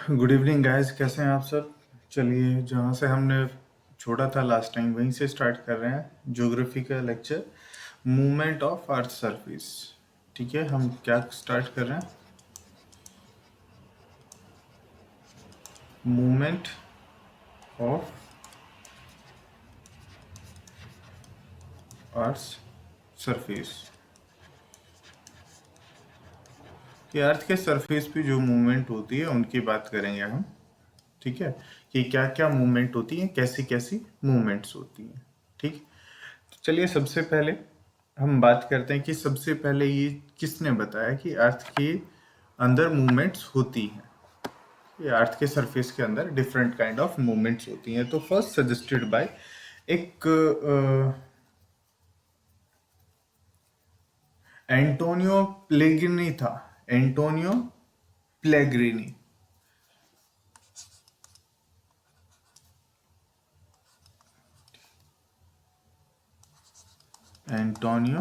Good evening guys, कैसे हैं आप सब। चलिए, जहाँ से हमने छोड़ा था लास्ट टाइम वहीं से स्टार्ट कर रहे हैं ज्योग्राफी का lecture, movement of earth surface. ठीक है, हम क्या स्टार्ट कर रहे हैं? Movement of earth surface. कि अर्थ के सरफेस पे जो मूवमेंट होती है उनकी बात करेंगे हम। ठीक है, कि क्या क्या मूवमेंट होती है, कैसी कैसी मूवमेंट्स होती हैं। ठीक, तो चलिए सबसे पहले हम बात करते हैं कि सबसे पहले ये किसने बताया कि अर्थ के अंदर मूवमेंट्स होती हैं। ये अर्थ के सरफेस के अंदर डिफरेंट काइंड ऑफ मूवमेंट्स होती हैं। तो फर्स्ट सजेस्टेड बाय एक एंटोनियो प्लेग्रिनी था। एंटोनियो प्लेग्रिनी। एंटोनियो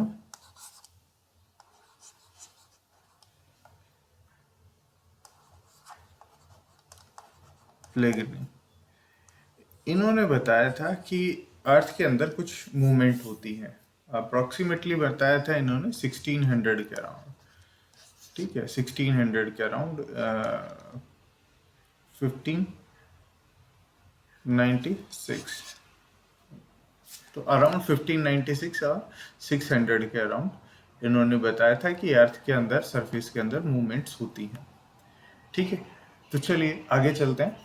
प्लेग्रिनी, इन्होंने बताया था कि अर्थ के अंदर कुछ मूवमेंट होती है। अप्रोक्सीमेटली बताया था इन्होंने 1600 के अराउंड। ठीक है, 1600 के अराउंड, 1596। तो अराउंड 1596 और 600 के अराउंड इन्होंने बताया था कि अर्थ के अंदर, सरफेस के अंदर मूवमेंट्स होती हैं। ठीक है, तो चलिए आगे चलते हैं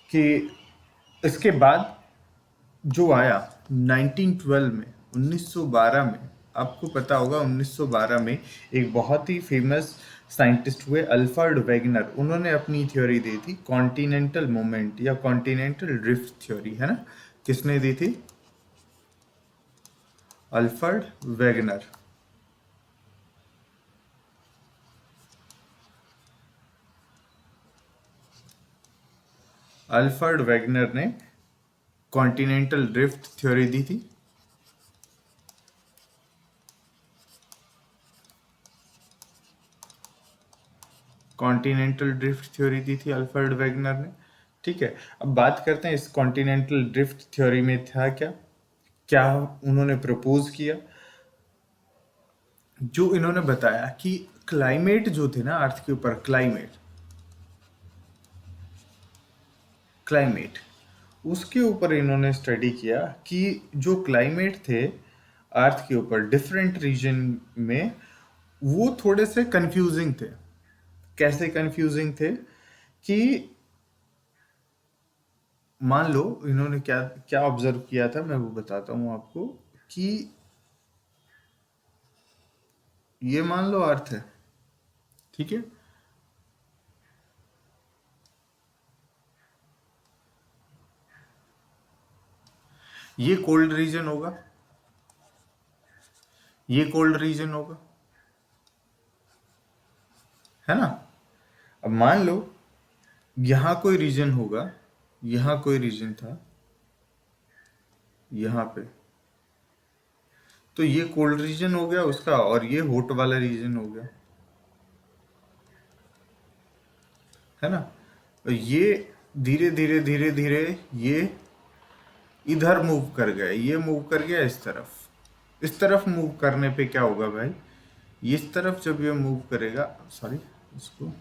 कि इसके बाद जो आया 1912 में, 1912 में, आपको पता होगा 1912 में एक बहुत ही फेमस साइंटिस्ट हुए अल्फ्रेड वेगनर। उन्होंने अपनी थ्योरी दी थी कॉन्टिनेंटल मोमेंट या कॉन्टिनेंटल ड्रिफ्ट थ्योरी, है ना। किसने दी थी? Alfred Wegener. अल्फ्रेड वेगनर ने कॉन्टिनेंटल ड्रिफ्ट थ्योरी दी थी। कॉन्टिनेंटल ड्रिफ्ट थ्योरी दी थी अल्फ्रेड वेगनर ने। ठीक है, अब बात करते हैं इस कॉन्टिनेंटल ड्रिफ्ट थ्योरी में था क्या क्या उन्होंने प्रपोज किया। जो इन्होंने बताया कि क्लाइमेट जो थे ना अर्थ के ऊपर, क्लाइमेट उसके ऊपर इन्होंने स्टडी किया कि जो क्लाइमेट थे अर्थ के ऊपर डिफरेंट रीजन में, वो थोड़े से कंफ्यूजिंग थे। कैसे कंफ्यूजिंग थे? कि मान लो इन्होंने क्या क्या ऑब्जर्व किया था, मैं वो बताता हूँ आपको। कि ये मान लो अर्थ है, ठीक है। ये कोल्ड रीजन होगा, ये कोल्ड रीजन होगा, है ना। अब मान लो यहाँ कोई रीजन होगा, यहाँ कोई रीजन था, यहाँ पे, तो ये कोल्ड रीजन हो गया उसका और ये हॉट वाला रीजन हो गया, है ना। तो ये धीरे धीरे धीरे धीरे ये इधर मूव कर गया, ये मूव कर गया इस तरफ। इस तरफ मूव करने पे क्या होगा भाई? इस तरफ जब ये मूव करेगा, सॉरी इसको,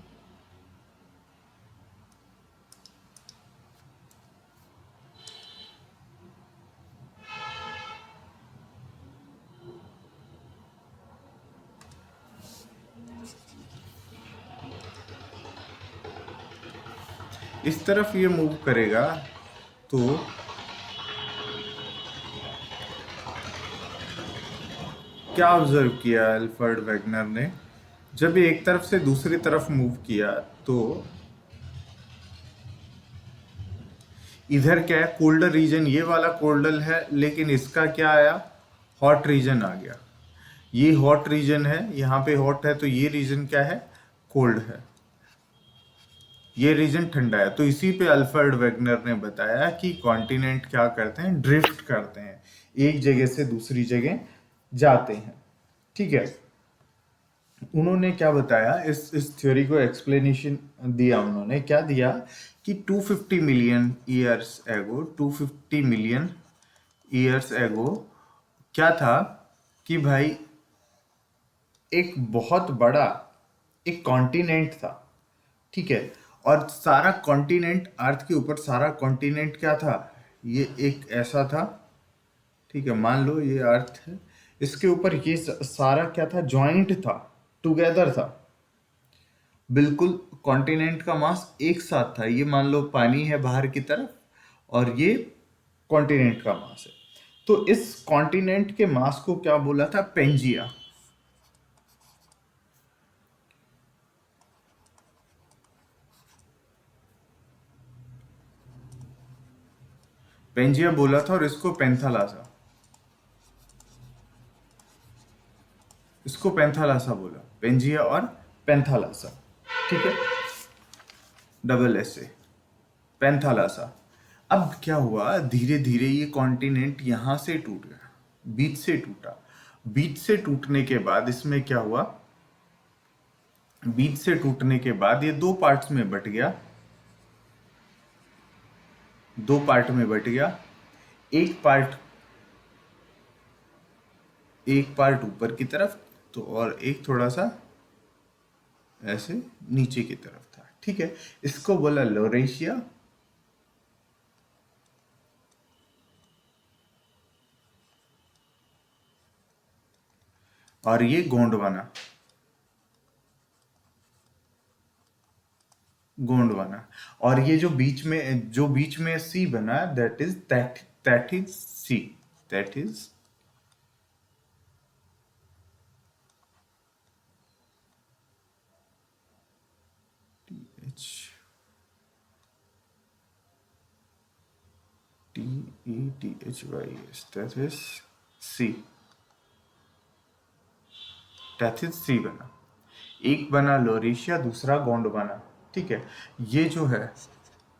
इस तरफ ये मूव करेगा तो क्या ऑब्जर्व किया अल्फ्रेड वेगनर ने? जब ये एक तरफ से दूसरी तरफ मूव किया तो इधर क्या है, कोल्डर रीजन, ये वाला कोल्डर है, लेकिन इसका क्या आया, हॉट रीजन आ गया। ये हॉट रीजन है, यहाँ पे हॉट है, तो ये रीजन क्या है, कोल्ड है। ये रीजन ठंडा है। तो इसी पे अल्फ्रेड वेगनर ने बताया कि कॉन्टिनेंट क्या करते हैं, ड्रिफ्ट करते हैं, एक जगह से दूसरी जगह जाते हैं। ठीक है, उन्होंने क्या बताया, इस थ्योरी को एक्सप्लेनेशन दिया, उन्होंने क्या दिया कि 250 million years ago, 250 million years ago क्या था कि भाई एक बहुत बड़ा एक कॉन्टिनेंट था, ठीक है। और सारा कॉन्टिनेंट अर्थ के ऊपर, सारा कॉन्टिनेंट क्या था, ये एक ऐसा था, ठीक है। मान लो ये अर्थ है, इसके ऊपर ये सारा क्या था, जॉइंट था, टुगेदर था, बिल्कुल। कॉन्टिनेंट का मास एक साथ था, ये मान लो पानी है बाहर की तरफ और ये कॉन्टिनेंट का मास है। तो इस कॉन्टिनेंट के मास को क्या बोला था, पेंजिया। पेंजिया बोला था, और इसको पेंथालासा, इसको पेंथालासा बोला, पेंजिया और पेंथालासा, ठीक है, डबल एस ए, पेंथालासा। अब क्या हुआ, धीरे धीरे ये कॉन्टिनेंट यहां से टूट गया, बीच से टूटा। बीच से टूटने के बाद इसमें क्या हुआ, बीच से टूटने के बाद ये दो पार्ट्स में बट गया, दो पार्ट में बट गया। एक पार्ट, एक पार्ट ऊपर की तरफ तो, और एक थोड़ा सा ऐसे नीचे की तरफ था, ठीक है। इसको बोला लोरेशिया, और ये गोंडवाना, गोंडवाना। और ये जो बीच में सी बना, that is sea, that is H T E T H Y S, that is sea, that is sea बना। एक बना लोरेशिया, दूसरा गोंडवाना, ठीक है। ये जो है,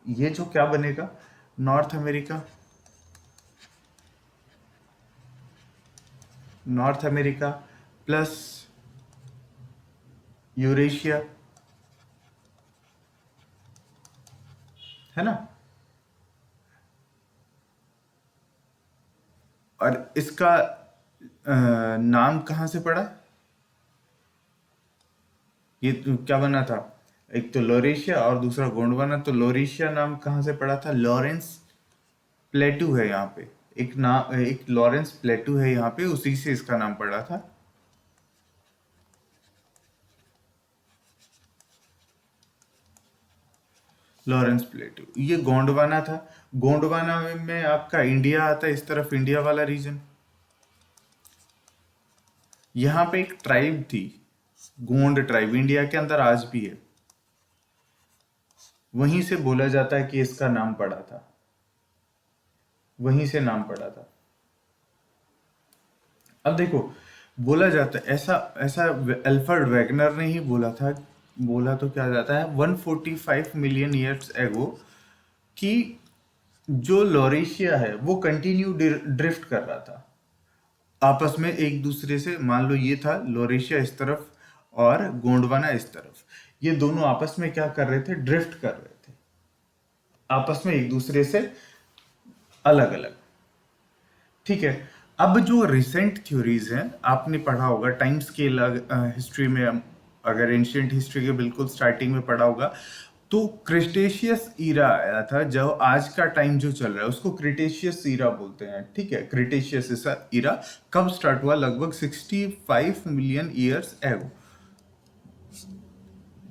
ये जो क्या बनेगा, north America, north America plus Eurasia, है ना। और इसका नाम कहाँ से पड़ा, ये तो क्या बना था, एक तो लोरेशिया और दूसरा गोंडवाना। तो लोरेशिया नाम कहाँ से पड़ा था, लॉरेंस प्लेटू है यहाँ पे, एक नाम, एक लॉरेंस प्लेटू है यहाँ पे, उसी से इसका नाम पड़ा था। लॉरेंस प्लेटू, ये गोंडवाना था। गोंडवाना में आपका इंडिया आता है, इस तरफ इंडिया वाला रीजन। यहाँ पे एक ट्राइब थी, गोंड ट्राइब, इंडिया के अंदर आज भी है, वहीं से बोला जाता है कि इसका नाम पड़ा था, वहीं से नाम पड़ा था। अब देखो, बोला जाता है ऐसा, ऐसा अल्फ्रेड वैगनर ने ही बोला था, बोला तो क्या जाता है 145 मिलियन ईयर्स एगो, कि जो लॉरेशिया है वो कंटिन्यू ड्रिफ्ट कर रहा था आपस में एक दूसरे से। मान लो ये था लोरेशिया इस तरफ और गोंडवाना इस तरफ, ये दोनों आपस में क्या कर रहे थे, ड्रिफ्ट कर रहे थे आपस में एक दूसरे से अलग अलग, ठीक है। अब जो रिसेंट थ्योरीज हैं, आपने पढ़ा होगा टाइम स्केल, हिस्ट्री में, अगर एंशियंट हिस्ट्री के बिल्कुल स्टार्टिंग में पढ़ा होगा, तो क्रिटेशियस ईरा आया था। जो आज का टाइम जो चल रहा है उसको क्रिटेशियस ईरा बोलते हैं, ठीक है। क्रिटेशियस ईरा कब स्टार्ट हुआ, लगभग 65 million years ago,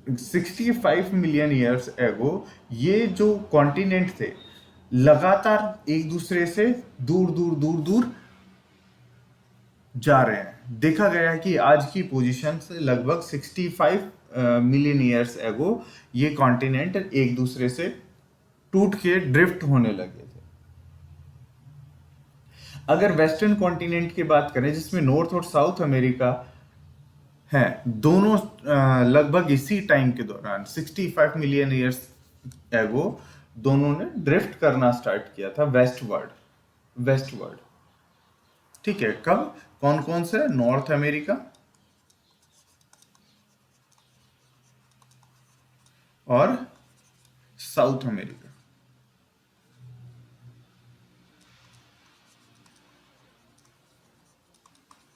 65 million years ago. ये जो कॉन्टिनेंट थे लगातार एक दूसरे से दूर दूर दूर दूर जा रहे हैं। देखा गया है कि आज की पोजीशन से लगभग 65 मिलियन ईयर्स एगो ये कॉन्टिनेंट एक दूसरे से टूट के ड्रिफ्ट होने लगे थे। अगर वेस्टर्न कॉन्टिनेंट की बात करें, जिसमें नॉर्थ और साउथ अमेरिका है, दोनों लगभग इसी टाइम के दौरान 65 मिलियन ईयर्स एगो दोनों ने ड्रिफ्ट करना स्टार्ट किया था वेस्टवर्ड, वेस्टवर्ड, ठीक है। कब, कौन कौन से, नॉर्थ अमेरिका, और साउथ अमेरिका।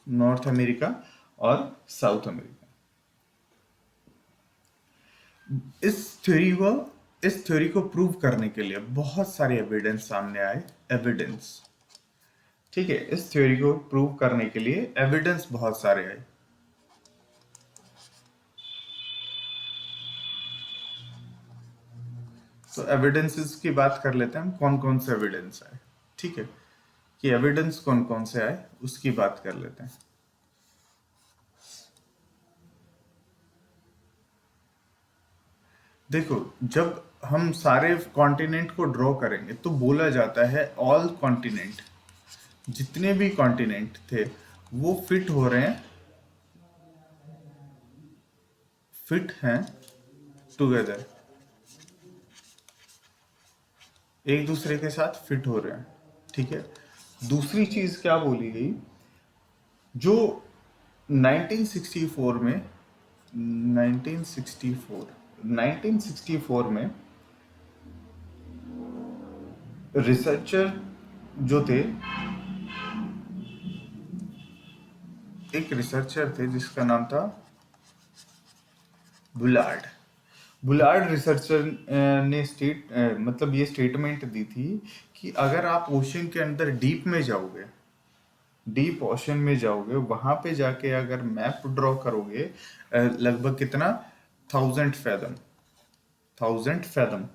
नॉर्थ अमेरिका और साउथ अमेरिका। इस थ्योरी को इस थ्योरी को प्रूव करने के लिए बहुत सारे एविडेंस सामने आए। एविडेंस, ठीक है, इस थ्योरी को प्रूव करने के लिए एविडेंस बहुत सारे आए। तो एविडेंसेस की बात कर लेते हैं हम, कौन कौन से एविडेंस आए। ठीक है, कि एविडेंस कौन कौन से आए उसकी बात कर लेते हैं। देखो, जब हम सारे कॉन्टिनेंट को ड्रॉ करेंगे तो बोला जाता है ऑल कॉन्टिनेंट, जितने भी कॉन्टिनेंट थे वो फिट हैं टुगेदर, एक दूसरे के साथ फिट हो रहे हैं। ठीक है, दूसरी चीज क्या बोली गई, जो 1964 में 1964 में रिसर्चर जो थे, एक रिसर्चर थे जिसका नाम था बुलार्ड। बुलार्ड रिसर्चर ने मतलब ये स्टेटमेंट दी थी कि अगर आप ओशन के अंदर डीप ओशन में जाओगे, वहां पे जाके अगर मैप ड्रॉ करोगे, लगभग कितना, 1000 फैदम, 1000 फैदम,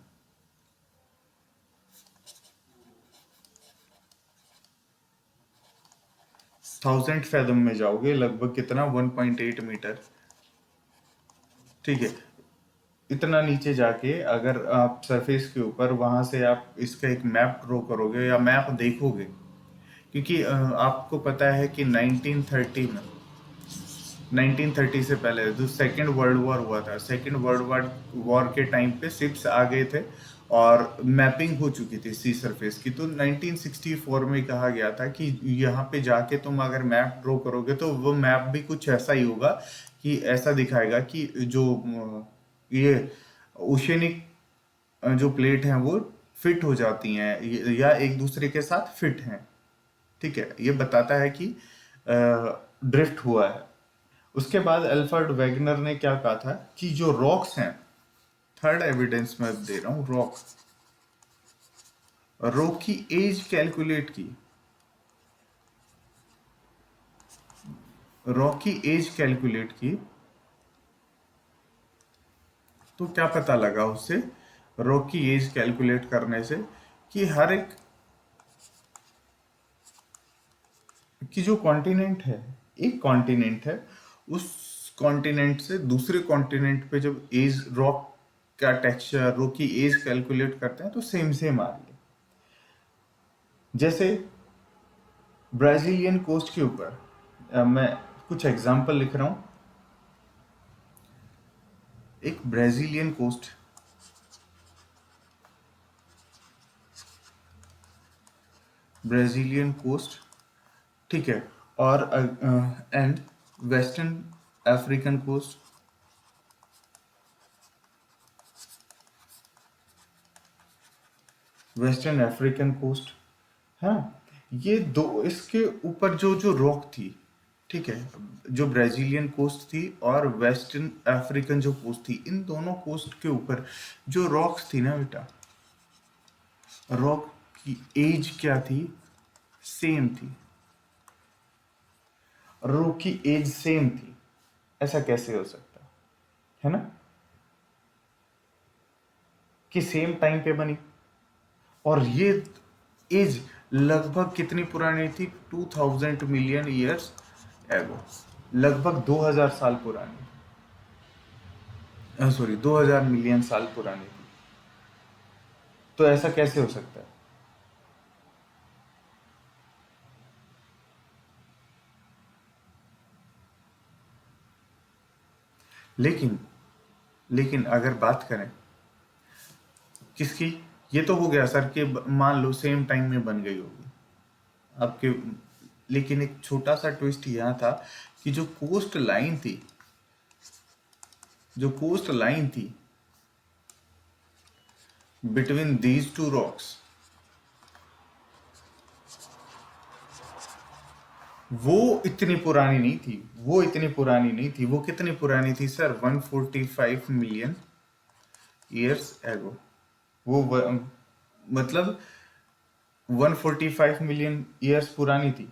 1000 फैदम में जाओगे, लगभग कितना, 1.8 मीटर। ठीक है, इतना नीचे जाके अगर आप सरफेस के ऊपर वहां से आप इसका एक मैप ड्रॉ करोगे या मैप देखोगे, क्योंकि आपको पता है कि 1930 से पहले जो सेकेंड वर्ल्ड वॉर हुआ था, सेकेंड वर्ल्ड वॉर के टाइम पे शिप्स आ गए थे और मैपिंग हो चुकी थी सी सरफेस की। तो 1964 में कहा गया था कि यहाँ पे जाके तुम अगर मैप ड्रॉ करोगे तो वो मैप भी कुछ ऐसा ही होगा कि ऐसा दिखाएगा कि जो ये ओशनिक जो प्लेट हैं वो फिट हो जाती हैं या एक दूसरे के साथ फिट हैं। ठीक है, ये बताता है कि ड्रिफ्ट हुआ है। उसके बाद अल्फ्रेड वेगनर ने क्या कहा था कि जो रॉक्स हैं, थर्ड एविडेंस मैं दे रहा हूं, रॉक की एज कैलकुलेट की, रॉक की एज कैलकुलेट की, तो क्या पता लगा उससे, रॉक की एज कैलकुलेट करने से, कि हर एक कि जो कॉन्टिनेंट है, एक कॉन्टिनेंट है, उस कॉन्टिनेंट से दूसरे कॉन्टिनेंट पे जब एज रॉक का टेक्सचर, रॉक की एज कैलकुलेट करते हैं तो सेम सेम आ रही है। जैसे ब्राजीलियन कोस्ट के ऊपर, मैं कुछ एग्जांपल लिख रहा हूं। एक ब्राजीलियन कोस्ट, ठीक है, और and western African coast, western African coast, हाँ, ये दो, इसके ऊपर जो जो रॉक थी, ठीक है, जो ब्राजीलियन कोस्ट थी और वेस्टर्न अफ्रीकन जो कोस्ट थी, इन दोनों कोस्ट के ऊपर जो रॉक्स थी ना बेटा, रॉक की एज क्या थी, सेम थी, रॉक की एज सेम थी। ऐसा कैसे हो सकता है ना, कि सेम टाइम पे बनी, और ये एज लगभग कितनी पुरानी थी, 2000 मिलियन ईयर्स एगो, लगभग 2000 साल पुरानी, सॉरी 2000 मिलियन साल पुरानी थी। तो ऐसा कैसे हो सकता है। लेकिन लेकिन अगर बात करें किसकी, ये तो हो गया सर कि मान लो सेम टाइम में बन गई होगी आपके, लेकिन एक छोटा सा ट्विस्ट यहाँ था कि जो कोस्ट लाइन थी, बिटवीन दीज टू रॉक्स, वो इतनी पुरानी नहीं थी, वो इतनी पुरानी नहीं थी। वो कितनी पुरानी थी सर? 145 million years ago. वो मतलब 145 मिलियन ईयर्स पुरानी थी।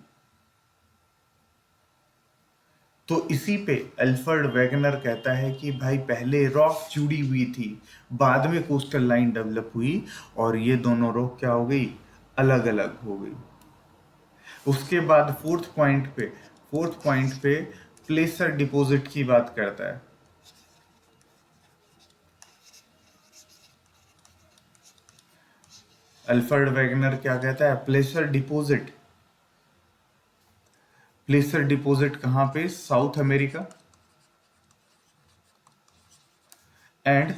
तो इसी पे अल्फ्रेड वेगनर कहता है कि भाई पहले रॉक जुड़ी हुई थी, बाद में कोस्टल लाइन डेवलप हुई, और ये दोनों रॉक क्या हो गई? अलग अलग हो गई। उसके बाद फोर्थ पॉइंट पे प्लेसर डिपॉजिट की बात करता है। अल्फ्रेड वेगनर क्या कहता है? प्लेसर डिपॉजिट कहां पे? South America and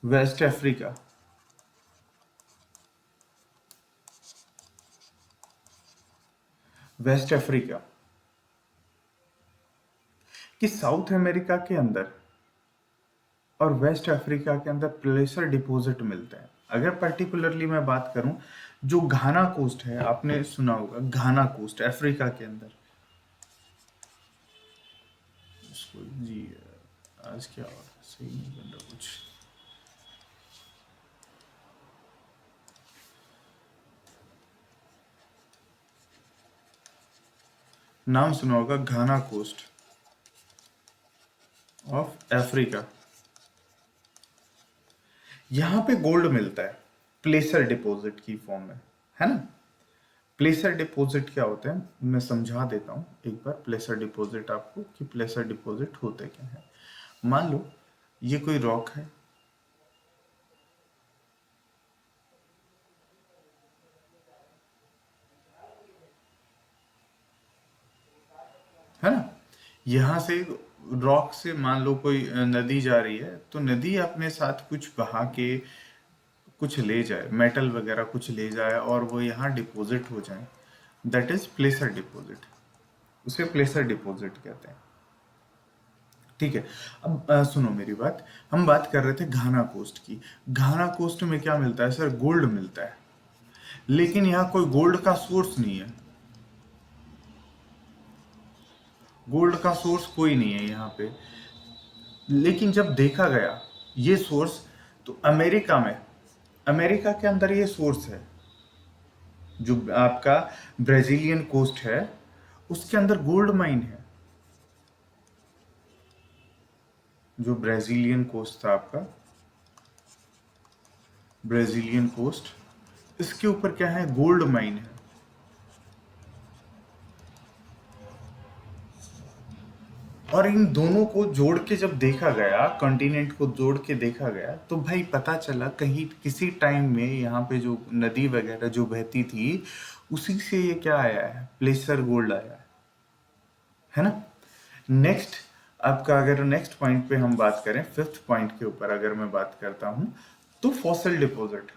West Africa. West Africa कि साउथ अमेरिका के अंदर और वेस्ट अफ्रीका के अंदर प्लेसर डिपॉजिट मिलते हैं। अगर पर्टिकुलरली मैं बात करूं, जो घाना कोस्ट है, आपने सुना होगा घाना कोस्ट अफ्रीका के अंदर। उसको जी, आज क्या हो रहा है? सही नहीं बन रहा कुछ। नाम सुना होगा घाना कोस्ट ऑफ अफ्रीका। यहां पे गोल्ड मिलता है प्लेसर डिपॉजिट की फॉर्म में, है ना। प्लेसर डिपॉजिट क्या होते हैं, मैं समझा देता हूँ एक बार प्लेसर डिपॉजिट आपको, कि प्लेसर डिपॉजिट होते क्या है। मान लो ये कोई रॉक है ना। यहाँ से रॉक से मान लो कोई नदी जा रही है, तो नदी अपने साथ कुछ बहा के कुछ ले जाए, मेटल वगैरह कुछ ले जाए, और वो यहाँ डिपॉजिट हो जाए, दैट इज प्लेसर डिपॉजिट। उसे प्लेसर डिपॉजिट कहते हैं। ठीक है। अब सुनो मेरी बात। हम बात कर रहे थे घाना कोस्ट की। घाना कोस्ट में क्या मिलता है सर? गोल्ड मिलता है, लेकिन यहाँ कोई गोल्ड का सोर्स नहीं है। गोल्ड का सोर्स कोई नहीं है यहाँ पे। लेकिन जब देखा गया ये सोर्स, तो अमेरिका के अंदर ये सोर्स है। जो आपका ब्राजीलियन कोस्ट है, उसके अंदर गोल्ड माइन है। जो ब्राजीलियन कोस्ट था आपका, ब्राजीलियन कोस्ट, इसके ऊपर क्या है? गोल्ड माइन है। और इन दोनों को जोड़ के जब देखा गया, कॉन्टिनेंट को जोड़ के देखा गया, तो भाई पता चला कहीं किसी टाइम में यहाँ पे जो नदी वगैरह जो बहती थी, उसी से ये क्या आया है? प्लेसर गोल्ड आया है ना। नेक्स्ट, आपका अगर नेक्स्ट पॉइंट पे हम बात करें, फिफ्थ पॉइंट के ऊपर अगर मैं बात करता हूं, तो फॉसिल डिपॉजिट।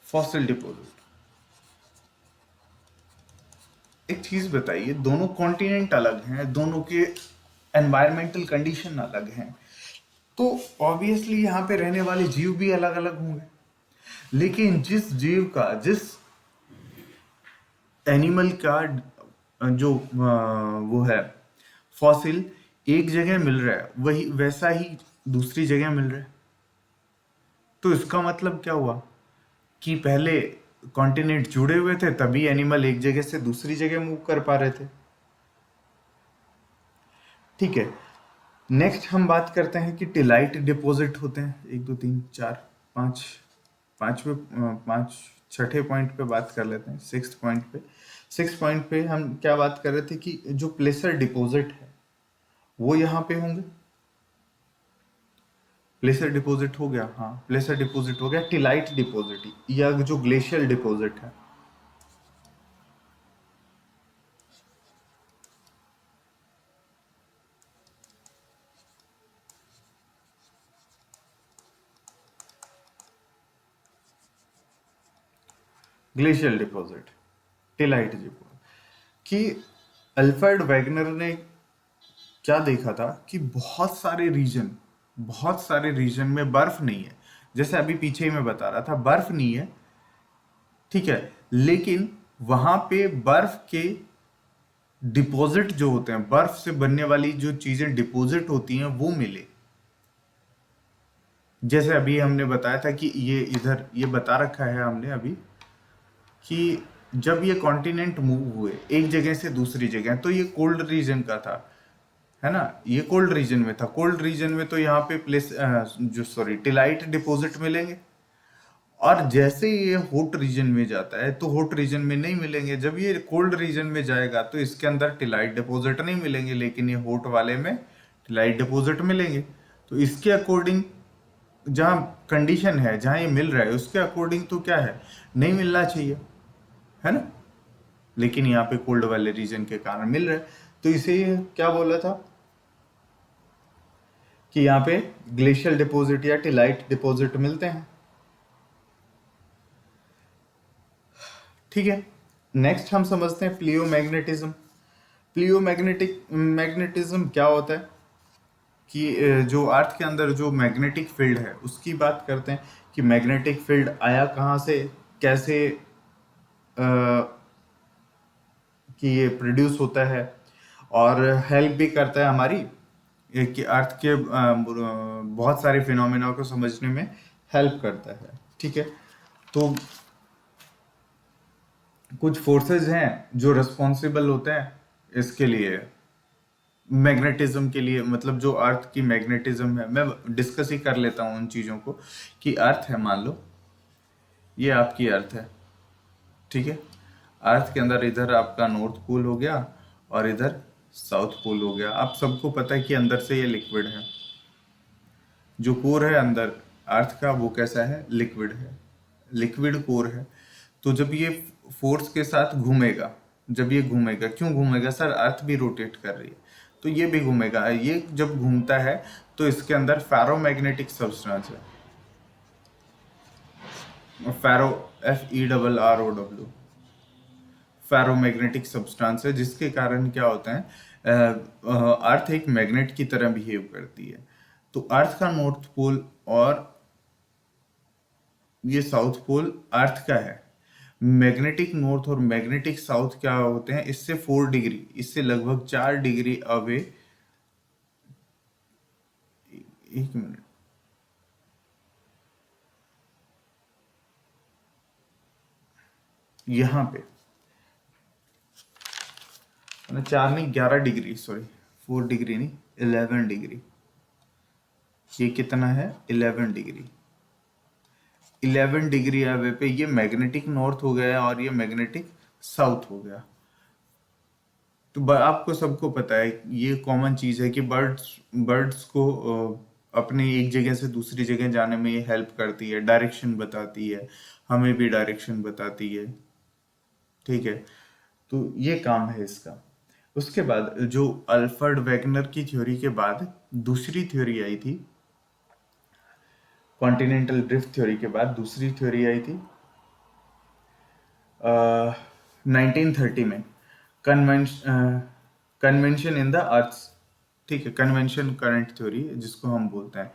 फॉसिल डिपॉजिट, एक चीज बताइए, दोनों कॉन्टिनेंट अलग हैं, दोनों के एनवायरमेंटल कंडीशन अलग हैं, तो ऑब्वियसली यहाँ पे रहने वाले जीव भी अलग अलग होंगे। लेकिन जिस जीव का, जिस एनिमल का जो वो है फॉसिल एक जगह मिल रहा है, वही वैसा ही दूसरी जगह मिल रहा है। तो इसका मतलब क्या हुआ कि पहले कॉन्टिनेंट जुड़े हुए थे, तभी एनिमल एक जगह से दूसरी जगह मूव कर पा रहे थे। ठीक है। नेक्स्ट हम बात करते हैं कि टिलाइट डिपॉजिट होते हैं। एक दो तीन चार पाँच, पाँच छठे पॉइंट पे बात कर लेते हैं। सिक्स पॉइंट पे हम क्या बात कर रहे थे कि जो प्लेसर डिपॉजिट है वो यहाँ पे होंगे। प्लेसर डिपॉजिट हो गया, हाँ प्लेसर डिपॉजिट हो गया। टिलाइट डिपॉजिट या जो ग्लेशियल डिपॉजिट है, ग्लेशियल डिपॉजिट, टिलाइट डिपॉजिट, कि अल्फ्रेड वैगनर ने क्या देखा था कि बहुत सारे रीजन में बर्फ नहीं है। जैसे अभी पीछे ही मैं बता रहा था, बर्फ नहीं है, ठीक है, लेकिन वहां पे बर्फ के डिपॉजिट जो होते हैं, बर्फ से बनने वाली जो चीजें डिपॉजिट होती हैं वो मिले। जैसे अभी हमने बताया था कि ये इधर ये बता रखा है हमने अभी कि जब ये कॉन्टिनेंट मूव हुए एक जगह से दूसरी जगह, तो ये कोल्ड रीजन का था, है ना, ये कोल्ड रीजन में था। कोल्ड रीजन में तो यहाँ पे टिलाइट डिपॉजिट मिलेंगे, और जैसे ये हॉट रीजन में जाता है तो हॉट रीजन में नहीं मिलेंगे। जब ये कोल्ड रीजन में जाएगा तो इसके अंदर टिलाइट डिपॉजिट नहीं मिलेंगे, लेकिन ये हॉट वाले में टिलाइट डिपॉजिट मिलेंगे। तो इसके अकॉर्डिंग जहाँ कंडीशन है, जहाँ ये मिल रहा है, उसके अकॉर्डिंग तो क्या है, नहीं मिलना चाहिए, है ना, लेकिन यहाँ पे कोल्ड वाले रीजन के कारण मिल रहा है। तो इसे क्या बोला था कि यहाँ पे ग्लेशियल डिपॉजिट या टिलाइट डिपॉजिट मिलते हैं। ठीक है, नेक्स्ट हम समझते हैं प्लियोमैग्नेटिज्म। मैग्नेटिज्म क्या होता है कि जो अर्थ के अंदर जो मैग्नेटिक फील्ड है उसकी बात करते हैं कि मैग्नेटिक फील्ड आया कहाँ से, कैसे कि ये प्रोड्यूस होता है, और हेल्प भी करता है हमारी कि अर्थ के बहुत सारे फिनोमेना को समझने में हेल्प करता है। ठीक है, तो कुछ फोर्सेस हैं जो रिस्पॉन्सिबल होते हैं इसके लिए, मैग्नेटिज्म के लिए, मतलब जो अर्थ की मैग्नेटिज्म है, मैं डिस्कस ही कर लेता हूँ उन चीज़ों को। कि अर्थ है, मान लो ये आपकी अर्थ है, ठीक है, अर्थ के अंदर इधर आपका नॉर्थ पोल हो गया और इधर साउथ पोल हो गया। आप सबको पता है कि अंदर से ये लिक्विड है, जो कोर है अंदर अर्थ का वो कैसा है, लिक्विड है, लिक्विड कोर है। तो जब ये फोर्स के साथ घूमेगा, जब ये घूमेगा, क्यों घूमेगा सर, अर्थ भी रोटेट कर रही है तो ये भी घूमेगा। ये जब घूमता है तो इसके अंदर फेरोमैग्नेटिक सब्सटेंस है, फेरो, FERROW, फेरोमैग्नेटिक सब्सटेंस है, जिसके कारण क्या होता है, अर्थ एक मैग्नेट की तरह बिहेव करती है। तो अर्थ का नॉर्थ पोल और ये साउथ पोल अर्थ का है। मैग्नेटिक नॉर्थ और मैग्नेटिक साउथ क्या होते हैं, इससे 4 डिग्री, इससे लगभग 4 डिग्री अवे, 1 मिनट, यहाँ पे 4 नहीं 11 डिग्री, सॉरी 4 डिग्री नहीं, 11 डिग्री, ये कितना है, 11 डिग्री, 11 डिग्री अवे पे ये मैग्नेटिक नॉर्थ हो गया और ये मैग्नेटिक साउथ हो गया। तो आपको सबको पता है, ये कॉमन चीज है कि बर्ड्स बर्ड्स को अपने एक जगह से दूसरी जगह जाने में ये हेल्प करती है, डायरेक्शन बताती है, हमें भी डायरेक्शन बताती है। ठीक है, तो ये काम है इसका। उसके बाद जो अल्फ्रेड वेगनर की थ्योरी के बाद दूसरी थ्योरी आई थी, कॉन्टिनेंटल ड्रिफ्ट थ्योरी के बाद दूसरी थ्योरी आई थी 1930 में, कन्वेंशन इन द अर्थ। ठीक है, कन्वेंशन करंट थ्योरी जिसको हम बोलते हैं,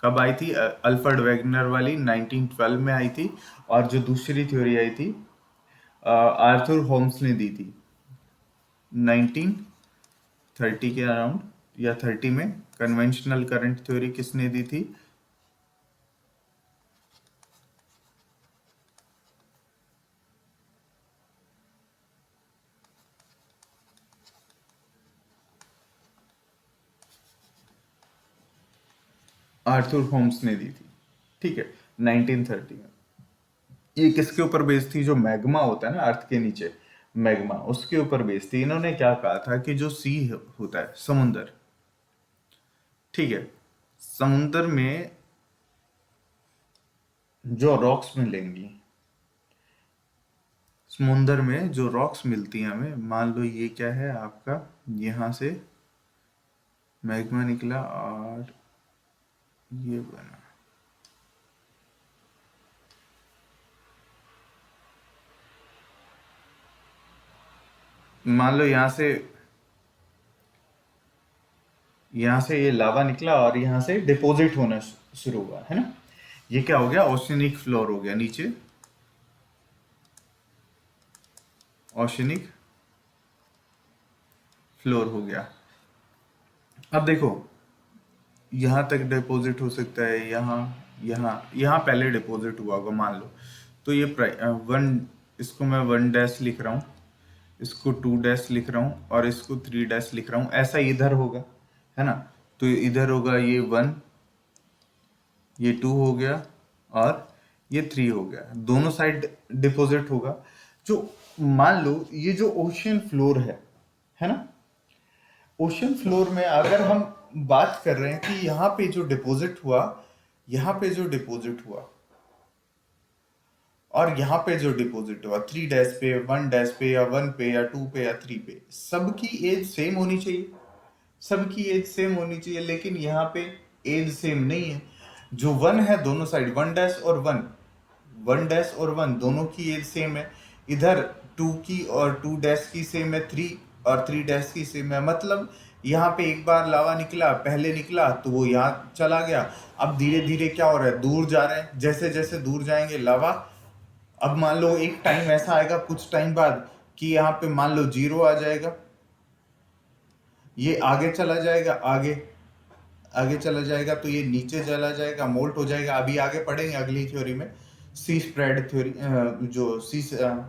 कब आई थी, अल्फ्रेड वेगनर वाली 1912 में आई थी। और जो दूसरी थ्योरी आई थी आर्थर होम्स ने दी थी 1930 के अराउंड, या 30 में। कन्वेंशनल करंट थ्योरी किसने दी थी, आर्थर होम्स ने दी थी। ठीक है, 1930 में। ये किसके ऊपर बेस्ड थी, जो मैग्मा होता है ना अर्थ के नीचे, मैग्मा, उसके ऊपर बेस्ड थी। इन्होंने क्या कहा था कि जो सी होता है, समुंदर, ठीक है, समुंदर में जो रॉक्स मिलेंगी, समुंदर में जो रॉक्स मिलती हैं हमें, मान लो ये क्या है आपका, यहाँ से मैग्मा निकला और ये बना, मान लो यहाँ से यहाँ से ये लावा निकला और यहाँ से डिपॉजिट होना शुरू हुआ, है ना। ये क्या हो गया, ओशनिक फ्लोर हो गया, नीचे ओशनिक फ्लोर हो गया। अब देखो, यहाँ तक डिपॉजिट हो सकता है, यहाँ यहाँ यहाँ पहले डिपॉजिट हुआ होगा मान लो। तो ये वन, इसको मैं 1 डैश लिख रहा हूँ, इसको 2 डैश लिख रहा हूँ और इसको 3 डैश लिख रहा हूँ, ऐसा इधर होगा, है ना। तो इधर होगा ये 1, ये 2 हो गया और ये 3 हो गया, दोनों साइड डिपॉजिट होगा। जो मान लो ये जो ओशियन फ्लोर है ना, ओशन फ्लोर में अगर हम बात कर रहे हैं कि यहाँ पे जो डिपॉजिट हुआ, यहाँ पे जो डिपॉजिट हुआ और यहाँ पे जो डिपॉजिट हुआ, 3 डैश पे, 1 डैश पे या 1 पे या 2 पे या 3 पे, सबकी एज सेम होनी चाहिए, सबकी एज सेम होनी चाहिए। लेकिन यहाँ पे एज सेम नहीं है। जो 1 है दोनों साइड, 1 डैश और 1, 1 डैश और 1 दोनों की एज सेम है। इधर 2 की और 2 डैश की सेम है, 3 और 3 डैश की सेम है। मतलब यहाँ पे एक बार लावा निकला, पहले निकला तो वो यहाँ चला गया। अब धीरे धीरे क्या हो रहा है, दूर जा रहे हैं, जैसे जैसे दूर जाएंगे लावा। अब मान लो एक टाइम ऐसा आएगा कुछ टाइम बाद कि यहाँ पे मान लो 0 आ जाएगा, ये आगे चला जाएगा, आगे आगे चला जाएगा तो ये नीचे चला जाएगा, मोल्ट हो जाएगा। अभी आगे पढ़ेंगे अगली थ्योरी में, सी स्प्रेड थ्योरी, जो सी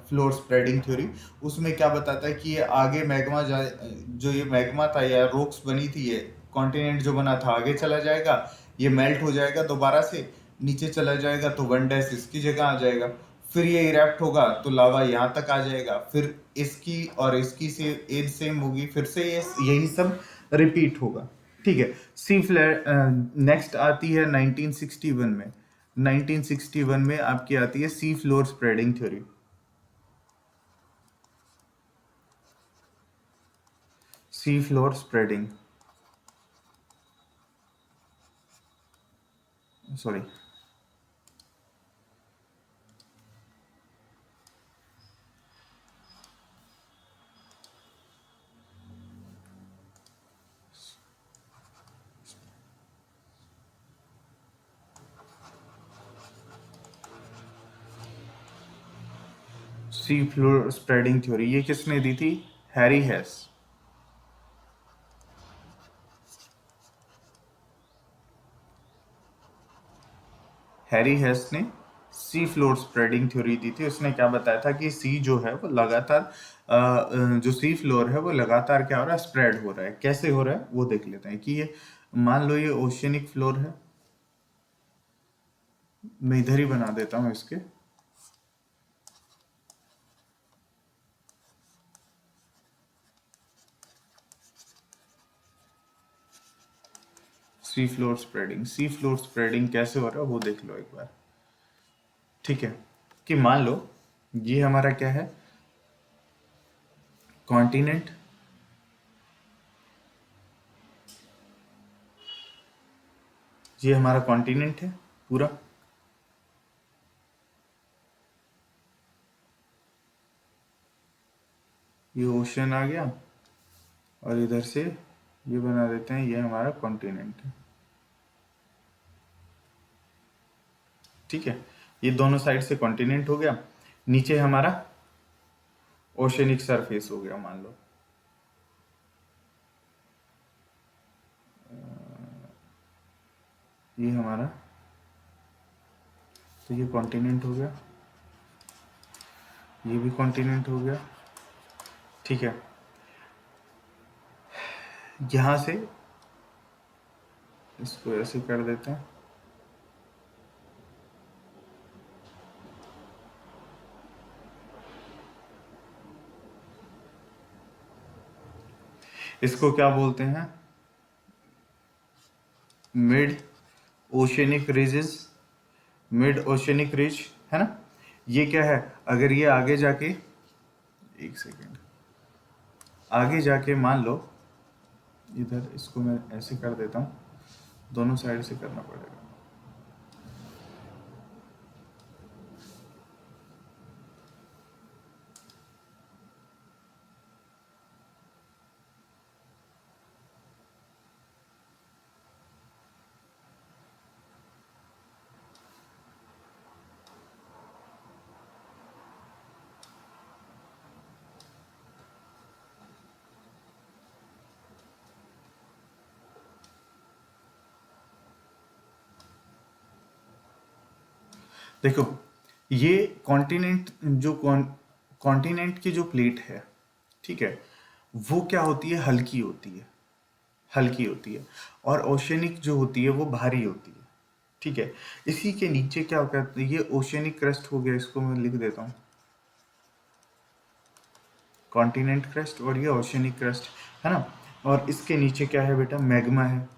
फ्लोर स्प्रेडिंग थ्योरी, उसमें क्या बताता है कि ये आगे मैग्मा जाए, जो ये मैग्मा था या रॉक्स बनी थी, ये कॉन्टिनेंट जो बना था आगे चला जाएगा, ये मेल्ट हो जाएगा दोबारा से, नीचे चला जाएगा तो 1 डैश इसकी जगह आ जाएगा, फिर ये इरेप्ट होगा तो लावा यहाँ तक आ जाएगा, फिर इसकी और इसकी से एज सेम होगी, फिर से ये यही सब रिपीट होगा। ठीक है। सी फ्लैट नेक्स्ट आती है 1961 में। 1961 में आपकी आती है sea floor spreading theory. Sea floor spreading, sorry, sea floor spreading theory ये किसने दी थी, हैरी हेस। हैरी हेस ने सी फ्लोर स्प्रेडिंग थ्योरी दी थी। उसने क्या बताया था कि सी जो है वो लगातार जो सी फ्लोर है वो लगातार क्या हो रहा है, स्प्रेड हो रहा है। कैसे हो रहा है वो देख लेते हैं कि ये मान लो ये ओशियनिक फ्लोर है, मैं इधर ही बना देता हूँ इसके, sea floor spreading. Sea floor spreading कैसे हो रहा है वो देख लो एक बार। ठीक है, कि मान लो ये हमारा क्या है, कॉन्टिनेंट, ये हमारा कॉन्टिनेंट है पूरा, ये ओशन आ गया और इधर से ये बना देते हैं, ये हमारा कॉन्टिनेंट है। ठीक है, ये दोनों साइड से कॉन्टिनेंट हो गया, नीचे हमारा ओशनिक सरफेस हो गया मान लो। ये हमारा, तो ये कॉन्टिनेंट हो गया, ये भी कॉन्टिनेंट हो गया। ठीक है, यहाँ से इसको ऐसे कर देते हैं, इसको क्या बोलते हैं, mid oceanic ridges, mid oceanic ridge, है ना। ये क्या है, अगर ये आगे जाके, एक सेकेंड, आगे जाके मान लो इधर, इसको मैं ऐसे कर देता हूँ, दोनों साइड से करना पड़ेगा। देखो, ये कॉन्टिनेंट जो कॉन्टिनेंट की जो प्लेट है, ठीक है, वो क्या होती है, हल्की होती है, हल्की होती है। और ओशनिक जो होती है वो भारी होती है, ठीक है। इसी के नीचे क्या होता है, ये ओशनिक क्रस्ट हो गया, इसको मैं लिख देता हूँ, कॉन्टिनेंट क्रस्ट, और ये ओशनिक क्रस्ट है ना। और इसके नीचे क्या है बेटा, मैग्मा है,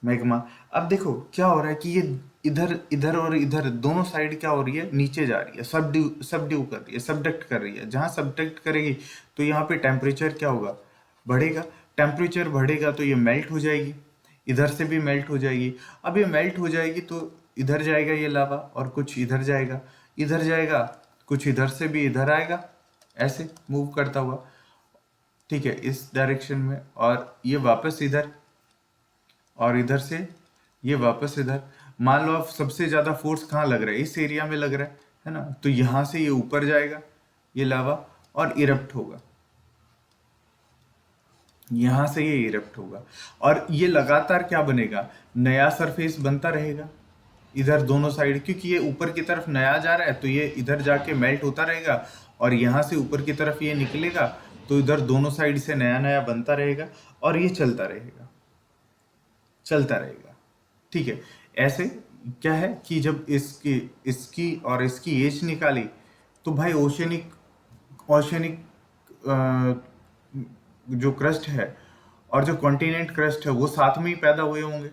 मैग्मा। अब देखो क्या हो रहा है कि ये इधर इधर और इधर दोनों साइड क्या हो रही है, नीचे जा रही है, सबड्यू कर रही है, सबडक्ट कर रही है। जहां सबडक्ट करेगी तो यहाँ पे टेम्परेचर क्या होगा, बढ़ेगा। टेम्परेचर बढ़ेगा तो ये मेल्ट हो जाएगी, इधर से भी मेल्ट हो जाएगी। अब ये मेल्ट हो जाएगी तो इधर जाएगा ये लावा, और कुछ इधर जाएगा, इधर जाएगा, कुछ इधर से भी इधर आएगा, ऐसे मूव करता हुआ, ठीक है, इस डायरेक्शन में। और ये वापस इधर, और इधर से ये वापस इधर। मान लो आप सबसे ज्यादा फोर्स कहाँ लग रहा है, इस एरिया में लग रहा है ना, तो यहां से ये ऊपर जाएगा ये लावा, और इरप्ट होगा, यहां से ये इरप्ट होगा। और ये लगातार क्या बनेगा, नया सरफेस बनता रहेगा इधर दोनों साइड, क्योंकि ये ऊपर की तरफ नया जा रहा है तो ये इधर जाके मेल्ट होता रहेगा, और यहाँ से ऊपर की तरफ ये निकलेगा, तो इधर दोनों साइड से नया नया बनता रहेगा, और ये चलता रहेगा, चलता रहेगा, ठीक है। ऐसे क्या है कि जब इसकी इसकी और इसकी एज निकाली, तो भाई ओशनिक ओशनिक जो क्रस्ट है और जो कॉन्टिनेंट क्रस्ट है वो साथ में ही पैदा हुए होंगे,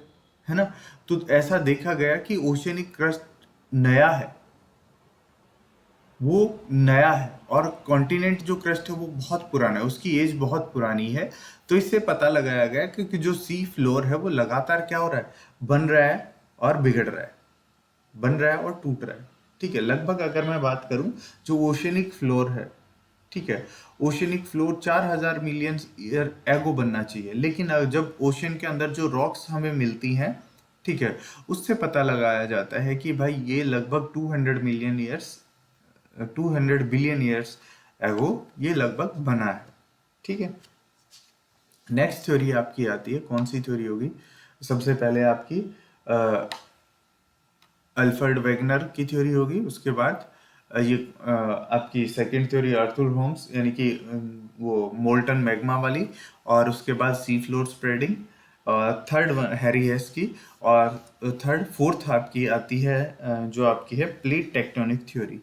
है ना। तो ऐसा देखा गया कि ओशनिक क्रस्ट नया है, वो नया है, और कॉन्टिनेंट जो क्रस्ट है वो बहुत पुराना है, उसकी एज बहुत पुरानी है। तो इससे पता लगाया गया कि जो सी फ्लोर है वो लगातार क्या हो रहा है, बन रहा है और बिगड़ रहा है, बन रहा है और टूट रहा है, ठीक है। लगभग अगर मैं बात करूं, जो ओशनिक फ्लोर है, ठीक है, oceanic floor 4,000 million year ago बनना चाहिए, लेकिन जब ओशन के अंदर जो रॉक्स हमें मिलती हैं, ठीक है, उससे पता लगाया जाता है कि भाई ये लगभग 200 million years, 200 billion years ago ये लगभग बना है, ठीक है। नेक्स्ट थ्योरी आपकी आती है, कौन सी थ्योरी होगी, सबसे पहले आपकी अल्फ्रेड वेगनर की थ्योरी होगी। उसके बाद ये आपकी सेकंड थ्योरी आर्थर होम्स, यानी कि वो मोल्टन मैग्मा वाली। और उसके बाद sea floor spreading. Third Harry हेस की। और थर्ड फोर्थ आपकी आती है जो आपकी है प्लेट टेक्टोनिक थ्योरी।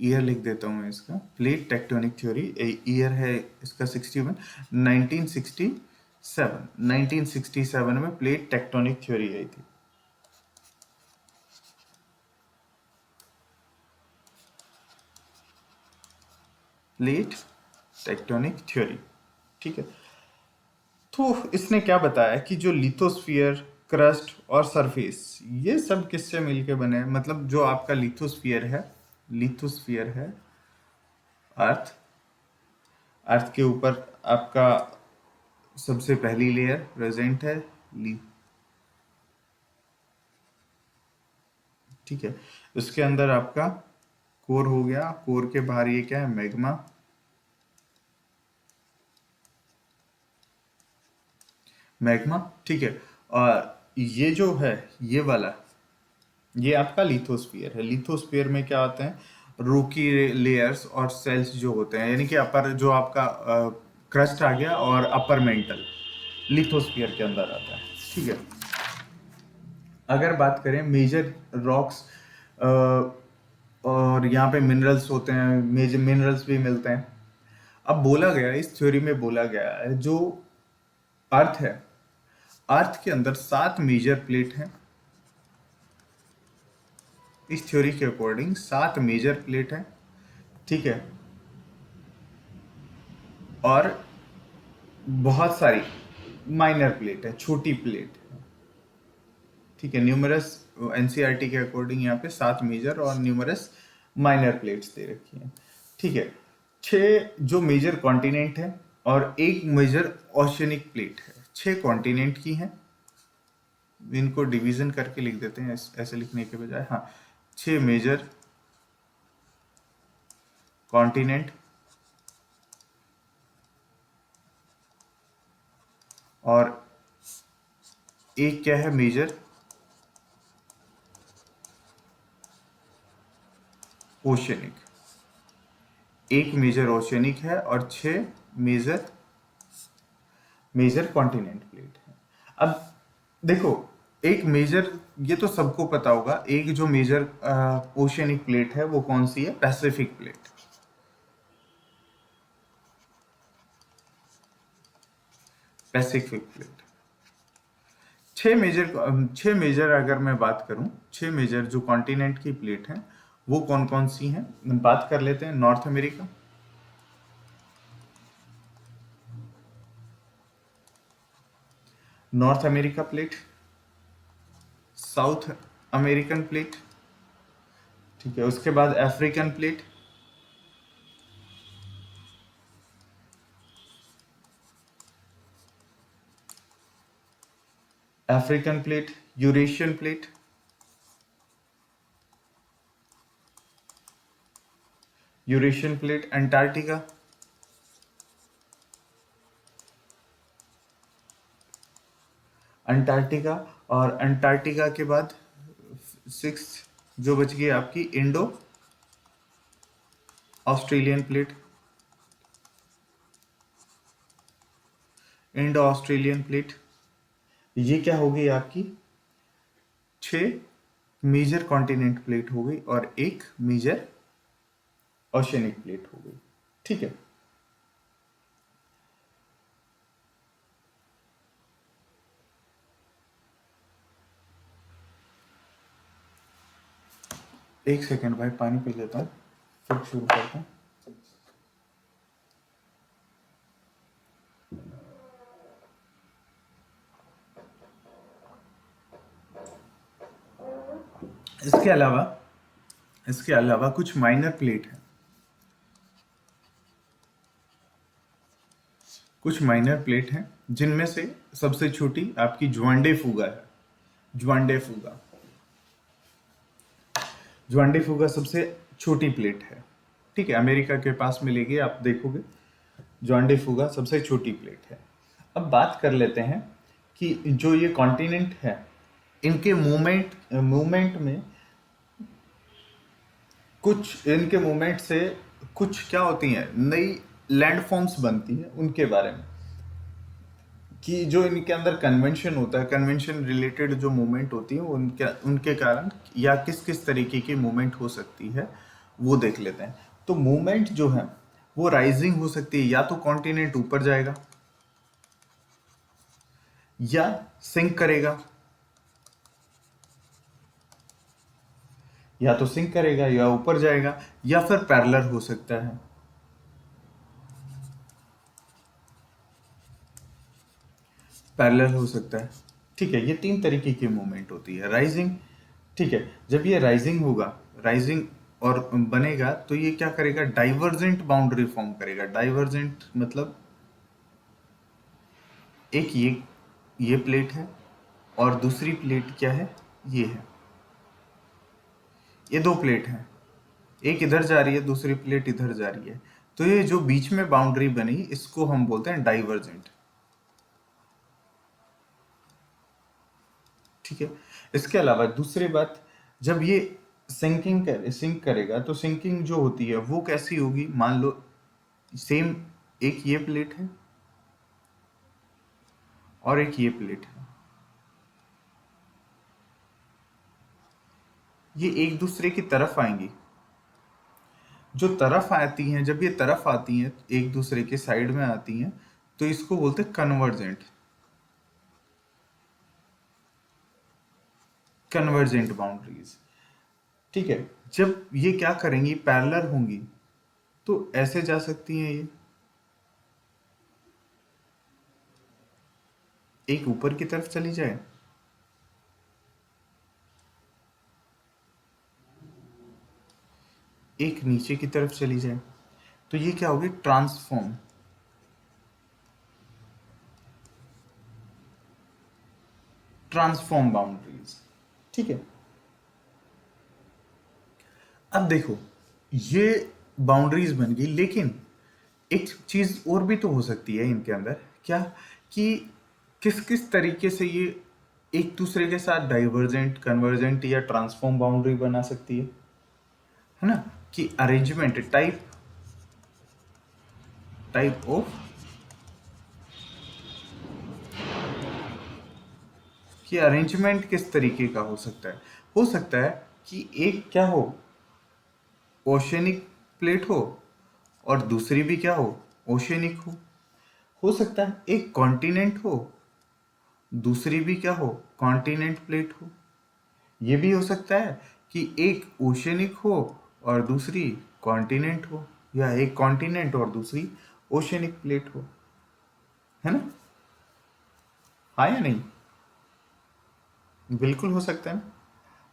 ईयर लिख देता हूँ मैं इसका, प्लेट टेक्टोनिक थ्योरी, ईयर है इसका 61, 1967, 1967 में प्लेट टेक्टोनिक थ्योरी आई थी। प्लेट टेक्टोनिक थ्योरी, ठीक है। तो इसने क्या बताया कि जो लिथोस्फियर, क्रस्ट और सरफेस, ये सब किससे मिलके बने हैं, मतलब जो आपका लिथोस्फियर है, लिथोस्फियर है अर्थ, अर्थ के ऊपर आपका सबसे पहली लेयर प्रेजेंट है ली, ठीक है। उसके अंदर आपका कोर हो गया, कोर के बाहर ये क्या है, मैग्मा, मैग्मा, ठीक है। और ये जो है, ये वाला, ये आपका लिथोस्फियर है। लिथोस्फियर में क्या होते हैं, रूकी लेयर्स और सेल्स जो होते हैं, यानी कि अपर जो आपका क्रस्ट आ गया और अपर मेंटल लिथोस्फियर के अंदर आता है, ठीक है। अगर बात करें मेजर रॉक्स, और यहाँ पे मिनरल्स होते हैं, मेजर मिनरल्स भी मिलते हैं। अब बोला गया, इस थ्योरी में बोला गया है, जो अर्थ है, अर्थ के अंदर 7 मेजर प्लेट हैं। इस थ्योरी के अकॉर्डिंग 7 मेजर प्लेट हैं, ठीक है। और बहुत सारी माइनर प्लेट है, छोटी प्लेट है, ठीक है। न्यूमरस, एनसीईआरटी के अकॉर्डिंग यहाँ पे 7 मेजर और न्यूमरस माइनर प्लेट्स दे रखी हैं, ठीक है। 6 जो मेजर कॉन्टिनेंट है और एक मेजर ओशनिक प्लेट है, 6 कॉन्टिनेंट की हैं। इनको डिवीजन करके लिख देते हैं ऐसे लिखने के बजाय, हाँ, 6 मेजर कॉन्टिनेंट और एक क्या है मेजर ओशियनिक, एक मेजर ओशियनिक है और 6 मेजर मेजर कॉन्टिनेंट प्लेट है। अब देखो, एक मेजर, ये तो सबको पता होगा, एक जो मेजर ओशियनिक प्लेट है वो कौन सी है? Pacific plate. Pacific plate. 6 major अगर मैं बात करूं, 6 मेजर जो कॉन्टिनेंट की प्लेट है वो कौन कौन सी हैं, बात कर लेते हैं। North America, north America plate, south American plate, ठीक है, उसके बाद African plate, African plate, Eurasian plate, Eurasian plate, Antarctica, Antarctica, और अंटार्कटिका के बाद 6 जो बच गई आपकी Indo Australian plate, Indo Australian plate. ये क्या हो गई आपकी? 6 मेजर कॉन्टिनेंट प्लेट हो गई और एक मेजर ओशियनिक प्लेट हो गई, ठीक है। एक सेकेंड भाई, पानी पी लेता हूँ फिर शुरू करता हूँ। इसके अलावा कुछ माइनर प्लेट है, कुछ माइनर प्लेट हैं जिनमें से सबसे छोटी आपकी ज्वांडे फूगा है। ज्वांडे फूगा, ज्वांडे फूगा सबसे छोटी प्लेट है, ठीक है, अमेरिका के पास मिलेगी, आप देखोगे ज्वांडे फूगा सबसे छोटी प्लेट है। अब बात कर लेते हैं कि जो ये कॉन्टिनेंट है इनके मूवमेंट में कुछ, इनके मूवमेंट से कुछ क्या होती हैं, नई लैंडफॉर्म्स बनती हैं, उनके बारे में, कि जो इनके अंदर कन्वेंशन होता है, कन्वेंशन रिलेटेड जो मूवमेंट होती है उनके उनके कारण या किस किस तरीके की मूवमेंट हो सकती है वो देख लेते हैं। तो मूवमेंट जो है वो राइजिंग हो सकती है, या तो कॉन्टिनेंट ऊपर जाएगा या सिंक करेगा, या तो सिंक करेगा या ऊपर जाएगा, या फिर पैरेलल हो सकता है, पैरेलल हो सकता है, ठीक है। ये 3 तरीके की मूवमेंट होती है, राइजिंग, ठीक है। जब ये राइजिंग होगा, राइजिंग और बनेगा तो ये क्या करेगा? डाइवर्जेंट बाउंड्री फॉर्म करेगा। डाइवर्जेंट मतलब एक ये प्लेट है और दूसरी प्लेट क्या है? ये है, ये 2 प्लेट हैं, एक इधर जा रही है, दूसरी प्लेट इधर जा रही है, तो ये जो बीच में बाउंड्री बनी इसको हम बोलते हैं डाइवर्जेंट, ठीक है। इसके अलावा दूसरी बात, जब ये सिंक करेगा तो सिंकिंग जो होती है वो कैसी होगी? मान लो सेम, एक ये प्लेट है और एक ये प्लेट है, ये एक दूसरे की तरफ आएंगी। जो तरफ आती हैं, जब ये तरफ आती हैं एक दूसरे के साइड में आती हैं तो इसको बोलते हैं कन्वर्जेंट, कन्वर्जेंट बाउंड्रीज, ठीक है। जब ये क्या करेंगी? पैरेलल होंगी, तो ऐसे जा सकती हैं, ये एक ऊपर की तरफ चली जाए, एक नीचे की तरफ चली जाए, तो ये क्या होगी? ट्रांसफॉर्म बाउंड्रीज, ठीक है। अब देखो, ये बाउंड्रीज बन गई, लेकिन एक चीज और भी तो हो सकती है इनके अंदर, क्या? कि किस किस तरीके से ये एक दूसरे के साथ डाइवर्जेंट, कन्वर्जेंट या ट्रांसफॉर्म बाउंड्री बना सकती है ना? कि अरेंजमेंट, टाइप ऑफ, कि अरेंजमेंट किस तरीके का हो सकता है? हो सकता है कि एक क्या हो, ओशनिक प्लेट हो, और दूसरी भी क्या हो, ओशनिक हो सकता है एक कॉन्टिनेंट हो, दूसरी भी क्या हो, कॉन्टिनेंट प्लेट हो। ये भी हो सकता है कि एक ओशनिक हो और दूसरी कॉन्टिनेंट हो, या एक कॉन्टिनेंट और दूसरी ओशनिक प्लेट हो, है ना? हाँ या नहीं? बिल्कुल हो सकता है ना।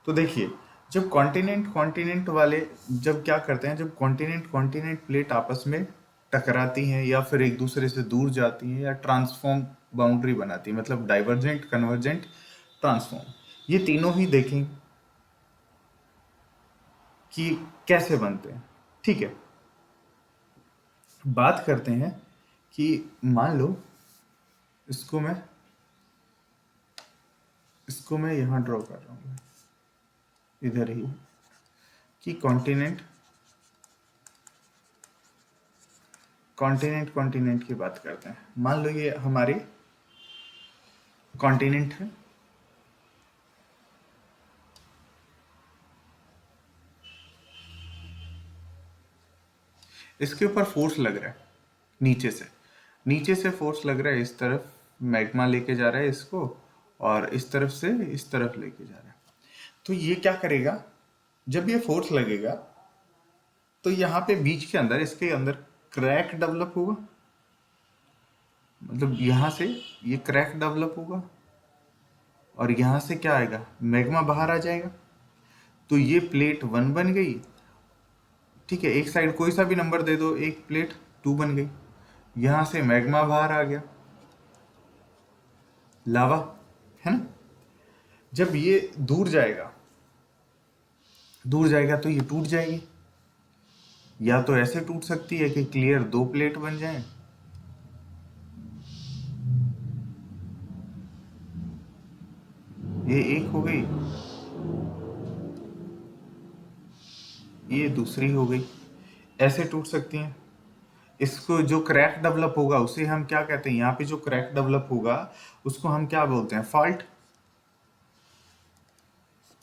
तो देखिए, जब कॉन्टिनेंट कॉन्टिनेंट वाले, जब क्या करते हैं, जब कॉन्टिनेंट कॉन्टिनेंट प्लेट आपस में टकराती हैं या फिर एक दूसरे से दूर जाती हैं या ट्रांसफॉर्म बाउंड्री बनाती हैं, मतलब डाइवर्जेंट, कन्वर्जेंट, ट्रांसफॉर्म, ये तीनों ही देखें कि कैसे बनते हैं। ठीक है, बात करते हैं कि मान लो इसको मैं यहाँ ड्रॉ कर रहा हूँ, इधर ही, कि कॉन्टिनेंट कॉन्टिनेंट कॉन्टिनेंट की बात करते हैं। मान लो ये हमारे कॉन्टिनेंट है, इसके ऊपर फोर्स लग रहा है नीचे से फोर्स लग रहा है, इस तरफ मैग्मा लेके जा रहा है इसको, और इस तरफ से इस तरफ लेके जा रहा है। तो ये क्या करेगा, जब ये फोर्स लगेगा तो यहाँ पे बीच के अंदर, इसके अंदर क्रैक डेवलप होगा, मतलब यहाँ से ये क्रैक डेवलप होगा, और यहाँ से क्या आएगा, मैग्मा बाहर आ जाएगा। तो ये प्लेट 1 बन गई। ठीक है, एक साइड कोई सा भी नंबर दे दो, एक प्लेट 2 बन गई। यहाँ से मैग्मा बाहर आ गया, लावा, है ना? जब ये दूर जाएगा तो ये टूट जाएगी, या तो ऐसे टूट सकती है कि क्लियर 2 प्लेट बन जाए, ये एक हो गई, ये दूसरी हो गई, ऐसे टूट सकती हैं। इसको जो क्रैक डेवलप होगा उसे हम क्या कहते हैं, यहाँ पे जो क्रैक डेवलप होगा उसको हम क्या बोलते हैं, फॉल्ट।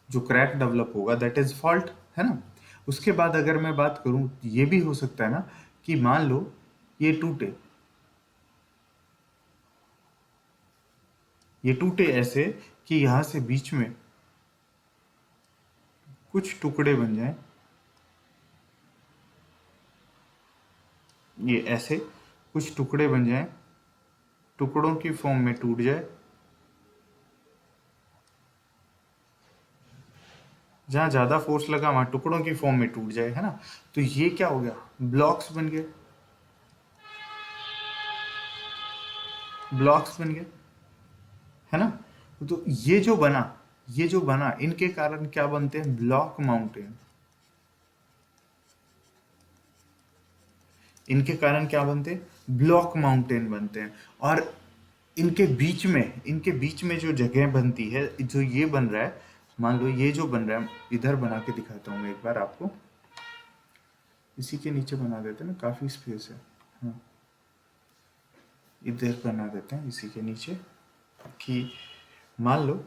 जो क्रैक डेवलप होगा दैट इज फॉल्ट, है ना? उसके बाद अगर मैं बात करूं, ये भी हो सकता है ना कि मान लो ये टूटे ऐसे कि यहां से बीच में कुछ टुकड़े बन जाएं, ये ऐसे कुछ टुकड़े बन जाएं, टुकड़ों की फॉर्म में टूट जाए, जहां ज्यादा फोर्स लगा वहां टुकड़ों की फॉर्म में टूट जाए, है ना? तो ये क्या हो गया, ब्लॉक्स बन गए, है ना? तो ये जो बना इनके कारण क्या बनते हैं, ब्लॉक माउंटेन। इनके कारण क्या बनते हैं, ब्लॉक माउंटेन बनते हैं। और इनके बीच में जो जगह बनती है, जो ये बन रहा है, मान लो ये जो बन रहा है, इधर बना के दिखाता हूँ एक बार आपको, इसी के नीचे बना देते हैं ना, काफी स्पेस है। हाँ, इधर बना देते हैं इसी के नीचे, कि मान लो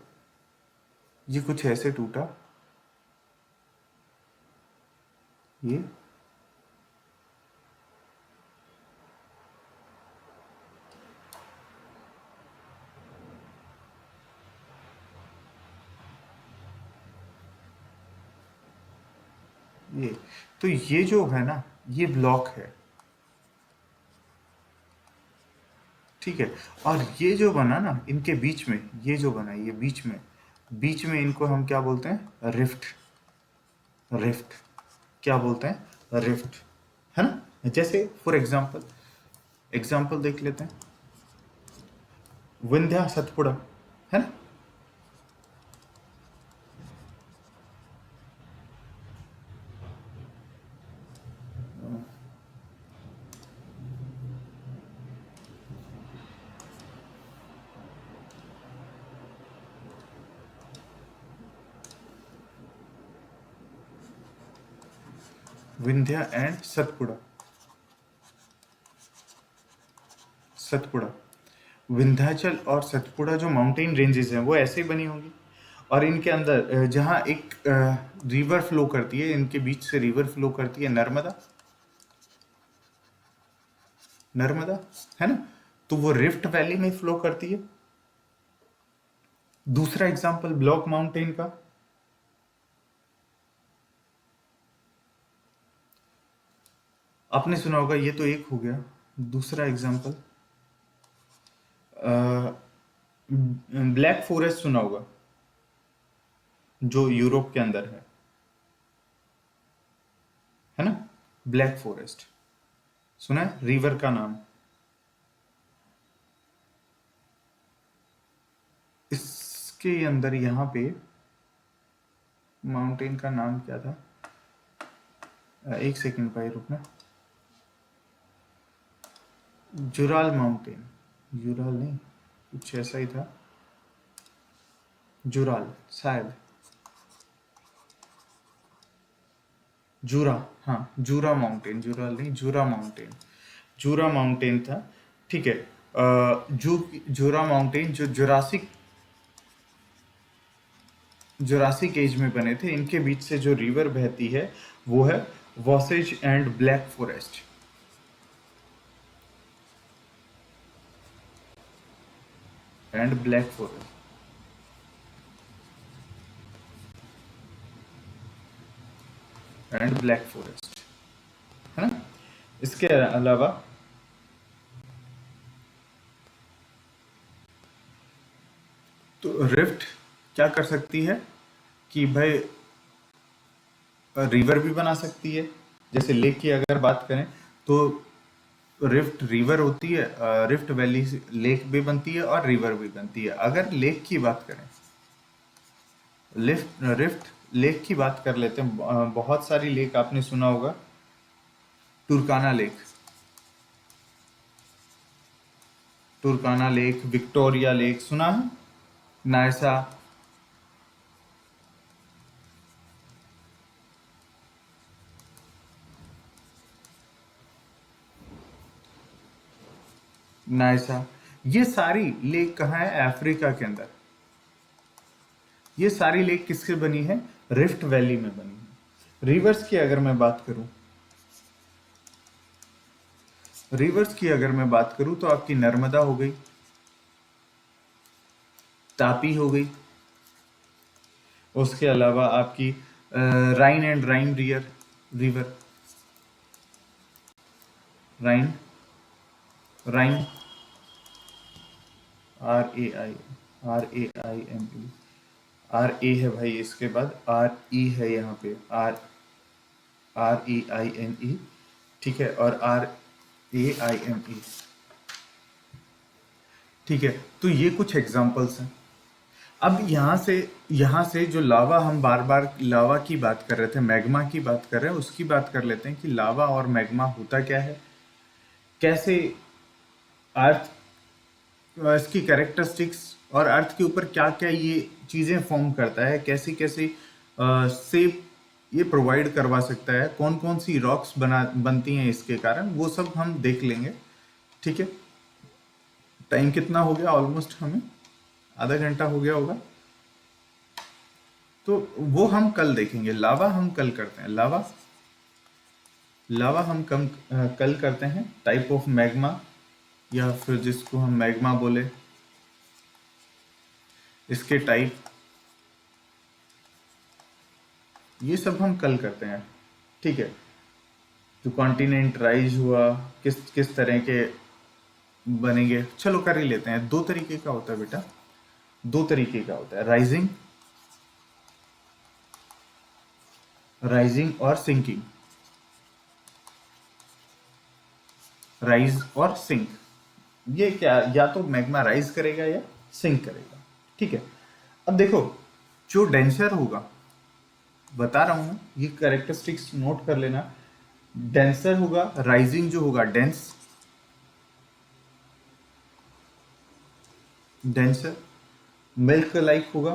ये कुछ ऐसे टूटा, ये ये तो ये जो है ना, ये ब्लॉक है। ठीक है, और ये जो बना ना इनके बीच में, ये जो बना, ये बीच में इनको हम क्या बोलते हैं, रिफ्ट। क्या बोलते हैं, रिफ्ट, है ना? जैसे फॉर एग्जाम्पल देख लेते हैं, विंध्या सतपुड़ा, है ना? विंध्य एंड सतपुड़ा। सतपुड़ा, विंध्याचल और सतपुड़ा जो माउंटेन रेंजेस हैं वो ऐसे ही बनी होंगी, और इनके अंदर जहाँ एक रिवर फ्लो करती है, इनके बीच से रिवर फ्लो करती है नर्मदा। नर्मदा है ना, तो वो रिफ्ट वैली में फ्लो करती है। दूसरा एग्जांपल ब्लॉक माउंटेन का, आपने सुना होगा, ये तो एक हो गया। दूसरा एग्जांपल ब्लैक फॉरेस्ट सुना होगा, जो यूरोप के अंदर है ना, ब्लैक फॉरेस्ट सुना है, रिवर का नाम। इसके अंदर यहाँ पे माउंटेन का नाम क्या था, एक सेकंड भाई रुकना। जुराल माउंटेन, जुराल नहीं, कुछ ऐसा ही था, जुराल शायद, जूरा, हाँ जूरा माउंटेन, जुराल नहीं, जूरा माउंटेन, जूरा माउंटेन था। ठीक है, जूरा माउंटेन जो जुरासिक जुरासिक एज में बने थे, इनके बीच से जो रिवर बहती है वो है Vosges and Black Forest. And Black Forest, and Black Forest, है ना। इसके अलावा तो रिफ्ट क्या कर सकती है कि भाई रिवर भी बना सकती है। जैसे लेक की अगर बात करें तो रिफ्ट रिवर होती है, रिफ्ट वैली से लेक भी बनती है और रिवर भी बनती है। अगर लेक की बात करें, रिफ्ट लेक की बात कर लेते हैं, बहुत सारी लेक आपने सुना होगा। टुरकाना लेक, टुरकाना लेक, विक्टोरिया लेक सुना है, नायसा, नायसा, ये सारी लेक कहाँ है, अफ्रीका के अंदर। ये सारी लेक किससे बनी है, रिफ्ट वैली में बनी है। रिवर्स की अगर मैं बात करूं, रिवर्स की अगर मैं बात करूं तो आपकी नर्मदा हो गई, तापी हो गई, उसके अलावा आपकी Rhine and Rhine rear river, Rhine, Rhine, RAI, RAINE, RA है भाई, इसके बाद RE है यहाँ पे, REINE, ठीक है, और RAINE, ठीक है। तो ये कुछ एग्जांपल्स हैं। अब यहाँ से जो लावा, हम बार बार लावा की बात कर रहे थे, मैग्मा की बात कर रहे हैं, उसकी बात कर लेते हैं कि लावा और मैग्मा होता क्या है, कैसे अर्थ, इसकी कैरेक्टरिस्टिक्स, और अर्थ के ऊपर क्या क्या ये चीज़ें फॉर्म करता है, कैसी कैसी शेप ये प्रोवाइड करवा सकता है, कौन कौन सी रॉक्स बनती हैं इसके कारण, वो सब हम देख लेंगे। ठीक है, टाइम कितना हो गया, ऑलमोस्ट हमें आधा घंटा हो गया होगा, तो वो हम कल देखेंगे। लावा हम कल करते हैं, लावा, लावा हम कल करते हैं। टाइप ऑफ मैग्मा, या फिर जिसको हम मैग्मा बोले, इसके टाइप, ये सब हम कल करते हैं। ठीक है, जो कॉन्टिनेंट राइज हुआ, किस किस तरह के बनेंगे, चलो कर ही लेते हैं। दो तरीके का होता है बेटा, दो तरीके का होता है, राइजिंग, राइजिंग और सिंकिंग, राइज और सिंक। ये क्या, या तो मैग्मा राइज करेगा या सिंक करेगा। ठीक है, अब देखो, जो डेंसर होगा, बता रहा हूं, ये कैरेक्टरिस्टिक्स नोट कर लेना। डेंसर होगा, राइजिंग जो होगा डेंस, डेंसर, मिल्क लाइक होगा,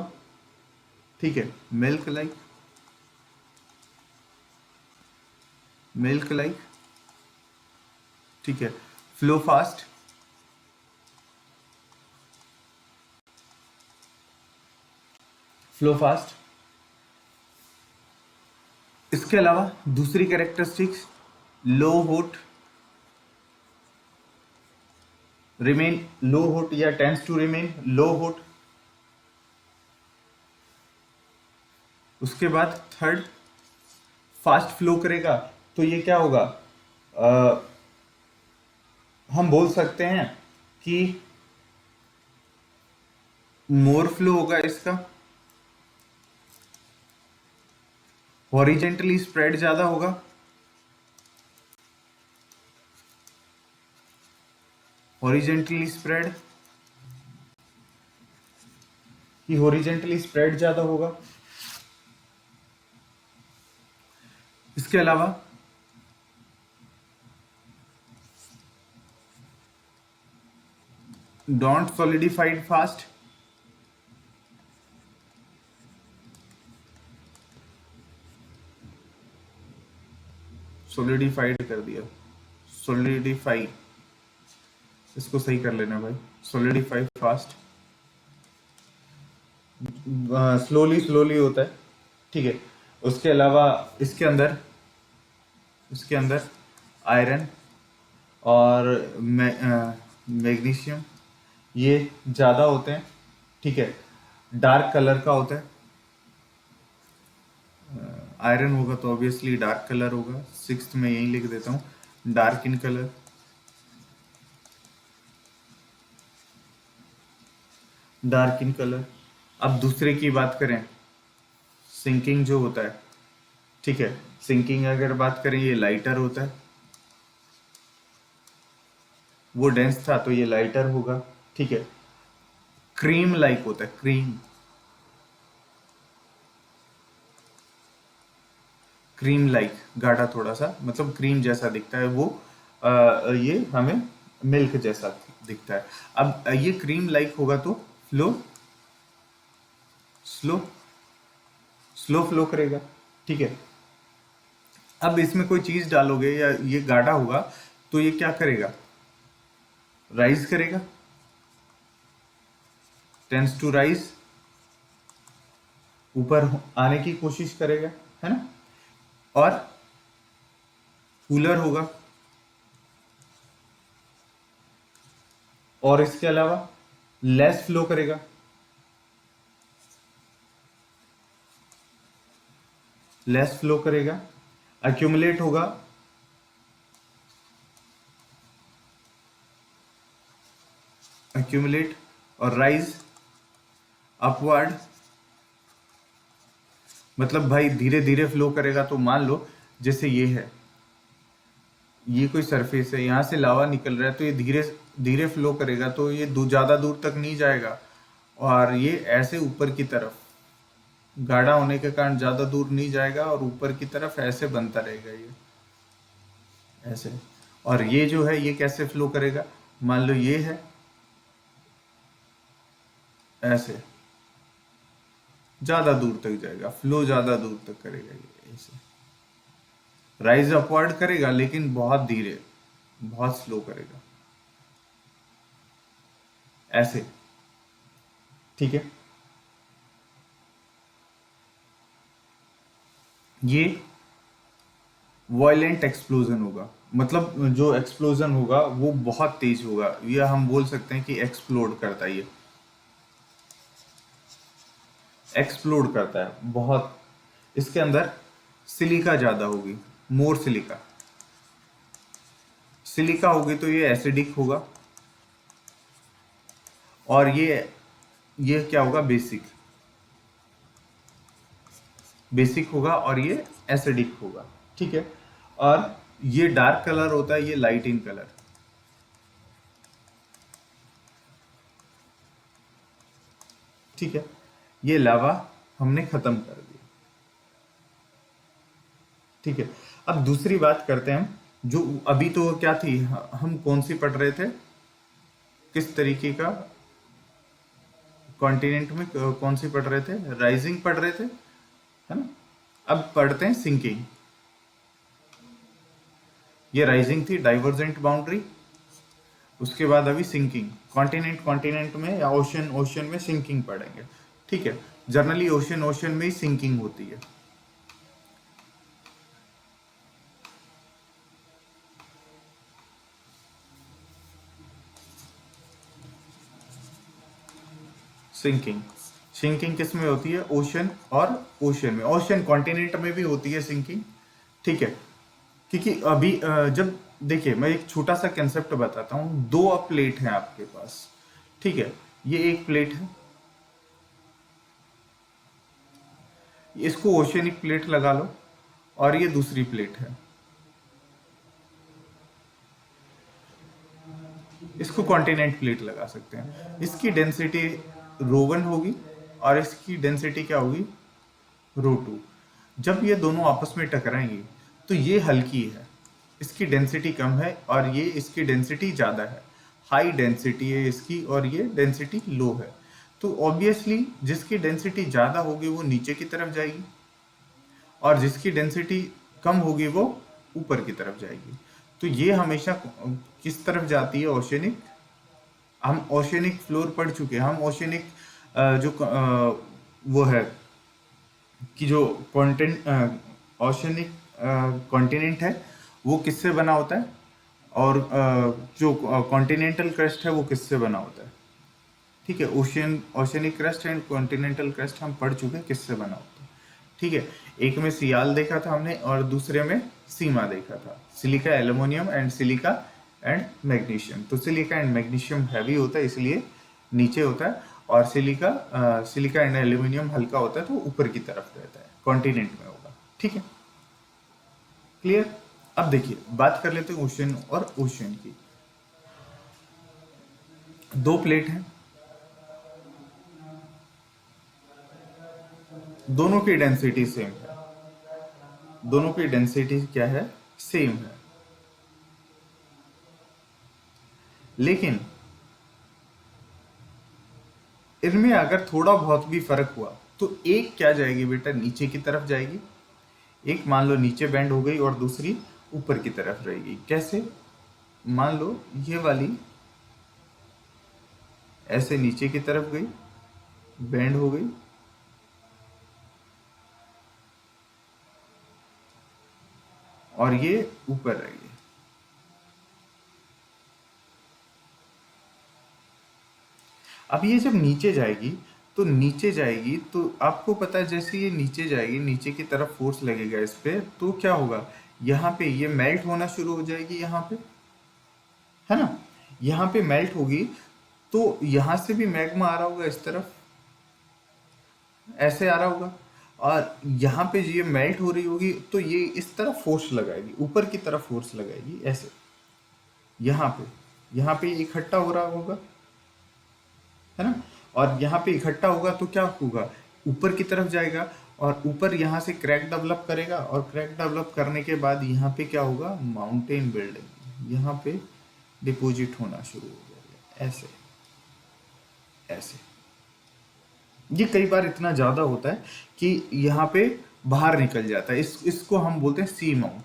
ठीक है, मिल्क लाइक, मिल्क लाइक, ठीक है। Flow fast, flow fast. इसके अलावा दूसरी कैरेक्टरिस्टिक्स, लो होट, रिमेन लो होट या टेंस टू रिमेन लो होट। उसके बाद थर्ड, फास्ट फ्लो करेगा तो ये क्या होगा, अ, हम बोल सकते हैं कि मोर फ्लो होगा इसका, हॉरिजेंटली स्प्रेड ज्यादा होगा, हॉरिजेंटली स्प्रेड, कि हॉरिजेंटली स्प्रेड ज्यादा होगा। इसके अलावा डोंट सॉलिडिफाइड फास्ट, सॉलिडिफाइड कर दिया, सॉलिडिफाई, इसको सही कर लेना भाई, सॉलिडिफाई फास्ट, स्लोली स्लोली होता है, ठीक है। उसके अलावा इसके अंदर आयरन और मैग्नीशियम ये ज़्यादा होते हैं, ठीक है। डार्क कलर का होता है, आयरन होगा तो ऑब्वियसली डार्क कलर होगा, सिक्स्थ में यही लिख देता हूँ, dark in colour, dark in colour. अब दूसरे की बात करें, सिंकिंग जो होता है, ठीक है, सिंकिंग अगर बात करें ये लाइटर होता है, वो डेंस था तो ये लाइटर होगा, ठीक है। क्रीम लाइक होता है, क्रीम, क्रीम लाइक, गाढ़ा थोड़ा सा, मतलब क्रीम जैसा दिखता है वो, ये हमें मिल्क जैसा दिखता है। अब ये क्रीम लाइक होगा तो फ्लो स्लो, स्लो फ्लो करेगा, ठीक है। अब इसमें कोई चीज डालोगे या ये गाढ़ा होगा तो ये क्या करेगा, राइज करेगा, टेंस टू राइज, ऊपर आने की कोशिश करेगा, है ना। और कूलर होगा, और इसके अलावा लेस फ्लो करेगा, लेस फ्लो करेगा, एक्यूमुलेट होगा, एक्यूमुलेट, और राइज अपवर्ड, मतलब भाई धीरे धीरे फ्लो करेगा। तो मान लो जैसे ये है, ये कोई सरफेस है, यहाँ से लावा निकल रहा है तो ये धीरे धीरे फ्लो करेगा तो ये ज़्यादा दूर तक नहीं जाएगा, और ये ऐसे ऊपर की तरफ, गाढ़ा होने के कारण ज़्यादा दूर नहीं जाएगा और ऊपर की तरफ ऐसे बनता रहेगा ये, ऐसे। और ये जो है ये कैसे फ्लो करेगा, मान लो ये है ऐसे, ज़्यादा दूर तक जाएगा, फ्लो ज़्यादा दूर तक करेगा ये ऐसे, राइज अपवर्ड करेगा लेकिन बहुत धीरे, बहुत स्लो करेगा, ऐसे, ठीक है। ये वायलेंट एक्सप्लोजन होगा, मतलब जो एक्सप्लोजन होगा वो बहुत तेज होगा, या हम बोल सकते हैं कि एक्सप्लोड करता है, ये एक्सप्लोड करता है बहुत। इसके अंदर सिलिका ज्यादा होगी, मोर सिलिका, सिलिका होगी तो ये एसिडिक होगा, और ये क्या होगा, बेसिक, बेसिक होगा, और ये एसिडिक होगा, ठीक है। और ये डार्क कलर होता है, ये लाइट इन कलर, ठीक है। ये लावा हमने खत्म कर दिया, ठीक है। अब दूसरी बात करते हैं हम, जो अभी तो क्या थी, हम कौन सी पढ़ रहे थे, किस तरीके का कॉन्टिनेंट में कौन सी पढ़ रहे थे, राइजिंग पढ़ रहे थे, है ना। अब पढ़ते हैं सिंकिंग, ये राइजिंग थी, डाइवर्जेंट बाउंड्री, उसके बाद अभी सिंकिंग। कॉन्टिनेंट कॉन्टिनेंट में या ओशन ओशन में सिंकिंग पढ़ेंगे, ठीक है। जनरली ओशन ओशन में ही सिंकिंग होती है। सिंकिंग सिंकिंग किस में होती है? ओशन और ओशन में। ओशन कॉन्टिनेंट में भी होती है सिंकिंग, ठीक है। क्योंकि अभी जब देखिए मैं एक छोटा सा कंसेप्ट बताता हूँ। दो प्लेट हैं आपके पास, ठीक है। ये एक प्लेट है, इसको ओशियनिक प्लेट लगा लो, और ये दूसरी प्लेट है, इसको कॉन्टिनेंट प्लेट लगा सकते हैं। इसकी डेंसिटी रो 1 होगी और इसकी डेंसिटी क्या होगी? रो 2। जब ये दोनों आपस में टकराएंगी तो ये हल्की है, इसकी डेंसिटी कम है, और ये इसकी डेंसिटी ज़्यादा है, हाई डेंसिटी है इसकी, और ये डेंसिटी लो है। तो ऑब्वियसली जिसकी डेंसिटी ज़्यादा होगी वो नीचे की तरफ जाएगी, और जिसकी डेंसिटी कम होगी वो ऊपर की तरफ जाएगी। तो ये हमेशा किस तरफ जाती है? ओशनिक। हम ओशनिक फ्लोर पढ़ चुके हैं। हम ओशनिक जो वो है कि जो कॉन्टेंट ओशनिक कॉन्टिनेंट है वो किससे बना होता है, और जो कॉन्टिनेंटल क्रस्ट है वो किससे बना होता है, ठीक है। Oceanic crust and continental crust हम पढ़ चुके हैं किससे बना होता है, ठीक है। एक में सियाल देखा था हमने, और दूसरे में सीमा देखा था, silica aluminium and silica and magnesium. तो सिलिका एंड मैग्नीशियम हैवी होता है इसलिए नीचे होता है, और सिलिका एंड एल्यूमिनियम हल्का होता है तो ऊपर की तरफ रहता है, कॉन्टिनेंट में होगा, ठीक है। क्लियर? अब देखिए बात कर लेते हैं ओशन और ओशन की। दो प्लेट हैं, दोनों की डेंसिटी सेम है, दोनों की डेंसिटी क्या है? सेम है। लेकिन इनमें अगर थोड़ा बहुत भी फर्क हुआ तो एक क्या जाएगी बेटा? नीचे की तरफ जाएगी। एक मान लो नीचे बेंड हो गई और दूसरी ऊपर की तरफ रहेगी। कैसे? मान लो ये वाली ऐसे नीचे की तरफ गई, बेंड हो गई, और ये ऊपर रह गई। अब ये जब नीचे जाएगी तो आपको पता है जैसे ये नीचे जाएगी, नीचे की तरफ फोर्स लगेगा इस पे, तो क्या होगा? यहाँ पे ये मेल्ट होना शुरू हो जाएगी, यहाँ पे, है ना। यहाँ पे मेल्ट होगी तो यहाँ से भी मैग्मा आ रहा होगा इस तरफ, ऐसे आ रहा होगा, और यहाँ पे ये मेल्ट हो रही होगी तो ये इस तरफ फोर्स लगाएगी, ऊपर की तरफ फोर्स लगाएगी ऐसे। यहाँ पे इकट्ठा हो रहा होगा, है ना। और यहाँ पे इकट्ठा होगा तो क्या होगा? ऊपर की तरफ जाएगा, और ऊपर यहाँ से क्रैक डेवलप करेगा, और क्रैक डेवलप करने के बाद यहाँ पे क्या होगा? माउंटेन बिल्डिंग यहाँ पे डिपॉजिट होना शुरू हो जाएगा, ऐसे ऐसे। ये कई बार इतना ज़्यादा होता है कि यहाँ पे बाहर निकल जाता है। इसको हम बोलते हैं सी माउंट,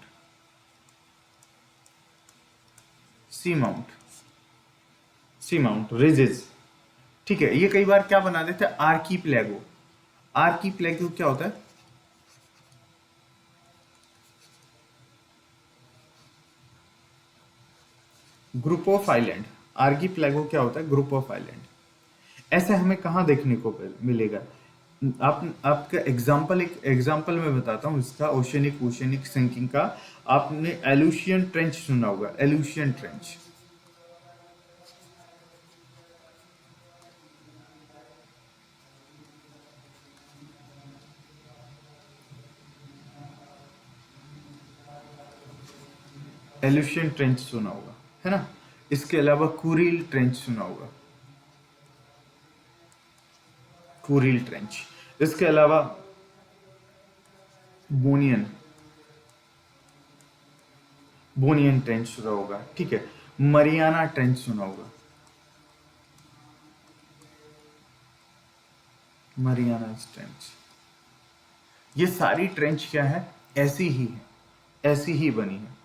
सी माउंट, सी माउंट रिजेस, ठीक है। ये कई बार क्या बना देते हैं? आर्कीप्लेगो। आर्कीप्लेगो क्या होता है? Group of island. आर्कीप्लेगो क्या होता है? Group of island. ऐसे हमें कहाँ देखने को मिलेगा? आपका एग्जांपल मैं बताता हूँ इसका, ओशनिक ओशनिक सिंकिंग का। आपने एलुशियन ट्रेंच सुना होगा, एलुशियन ट्रेंच। एलुशियन ट्रेंच सुना होगा, है ना। इसके अलावा कुरिल ट्रेंच सुना होगा, कुरिल ट्रेंच। इसके अलावा बोनियन बोनियन ट्रेंच सुना होगा, ठीक है। मरियाना ट्रेंच सुना होगा, मरियाना ट्रेंच। ये सारी ट्रेंच क्या है? ऐसी ही है, ऐसी ही बनी है।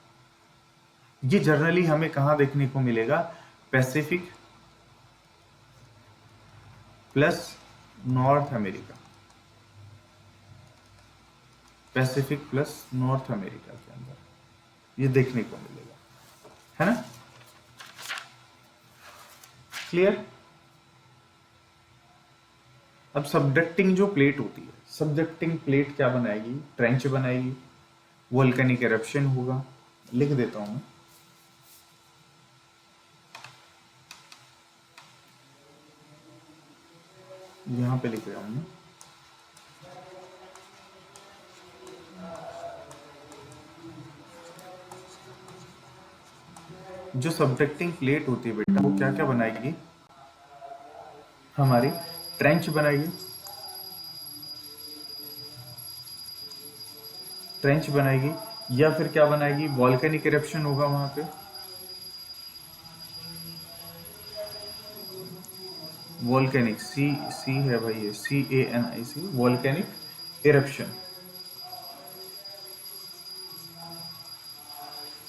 ये जनरली हमें कहाँ देखने को मिलेगा? Pacific plus north America, Pacific plus north America के अंदर ये देखने को मिलेगा, है ना? क्लियर? अब सबडक्टिंग जो प्लेट होती है, सबडक्टिंग प्लेट क्या बनाएगी? ट्रेंच बनाएगी, वोल्केनिक एरप्शन होगा। लिख देता हूं मैं, यहां पे लिख रहा हूं मैं। जो सबडक्टिंग प्लेट होती है बेटा, वो क्या क्या बनाएगी? हमारी ट्रेंच बनाएगी, ट्रेंच बनाएगी, या फिर क्या बनाएगी? वॉल्केनिक इरप्शन होगा वहां पे, वॉल्केनिक, सी सी है भाई, ये CANIC, volcanic eruption,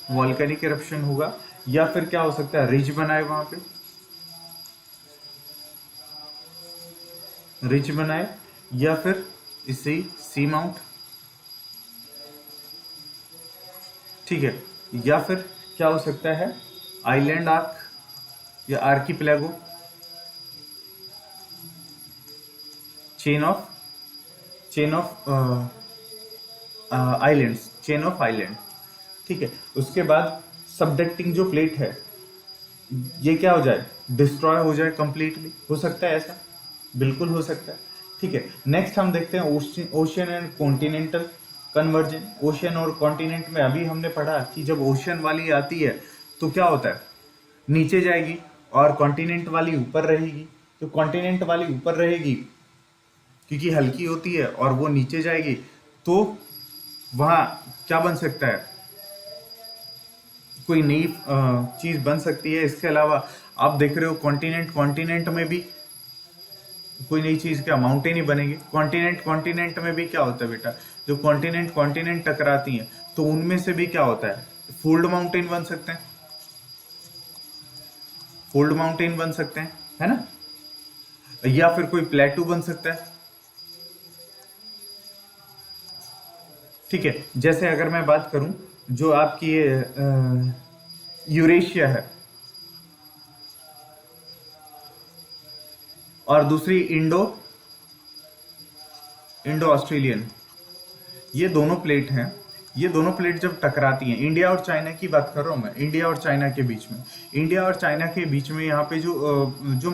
volcanic eruption होगा। या फिर क्या हो सकता है? रिज बनाए वहां पे, रिज बनाए, या फिर इसे सी माउंट, ठीक है। या फिर क्या हो सकता है? आइलैंड आर्क या archipelago, chain of islands, chain of island, ठीक है। उसके बाद सबडक्टिंग जो प्लेट है, ये क्या हो जाए? डिस्ट्रॉय हो जाए कंप्लीटली, हो सकता है ऐसा, बिल्कुल हो सकता है, ठीक है। नेक्स्ट हम देखते हैं ocean and continental conversion. Ocean और कॉन्टिनेंट में अभी हमने पढ़ा कि जब ओशियन वाली आती है तो क्या होता है? नीचे जाएगी और कॉन्टिनेंट वाली ऊपर रहेगी। तो कॉन्टिनेंट वाली ऊपर रहेगी क्योंकि हल्की होती है, और वो नीचे जाएगी तो वहां क्या बन सकता है? कोई नई चीज बन सकती है। इसके अलावा आप देख रहे हो कॉन्टिनेंट, कॉन्टिनेंट में भी कोई नई चीज, क्या माउंटेन ही बनेगी। कॉन्टिनेंट, कॉन्टिनेंट में भी क्या होता है बेटा? जो कॉन्टिनेंट कॉन्टिनेंट टकराती हैं तो उनमें से भी क्या होता है? फोल्ड माउंटेन बन सकते हैं, फोल्ड माउंटेन बन सकते हैं, है ना? या फिर कोई प्लेटू बन सकता है, ठीक है। जैसे अगर मैं बात करूं, जो आपकी यूरेशिया है और दूसरी इंडो ऑस्ट्रेलियन, ये दोनों प्लेट हैं। ये दोनों प्लेट जब टकराती हैं, इंडिया और चाइना की बात कर रहा हूं मैं, इंडिया और चाइना के बीच में, इंडिया और चाइना के बीच में यहाँ पे जो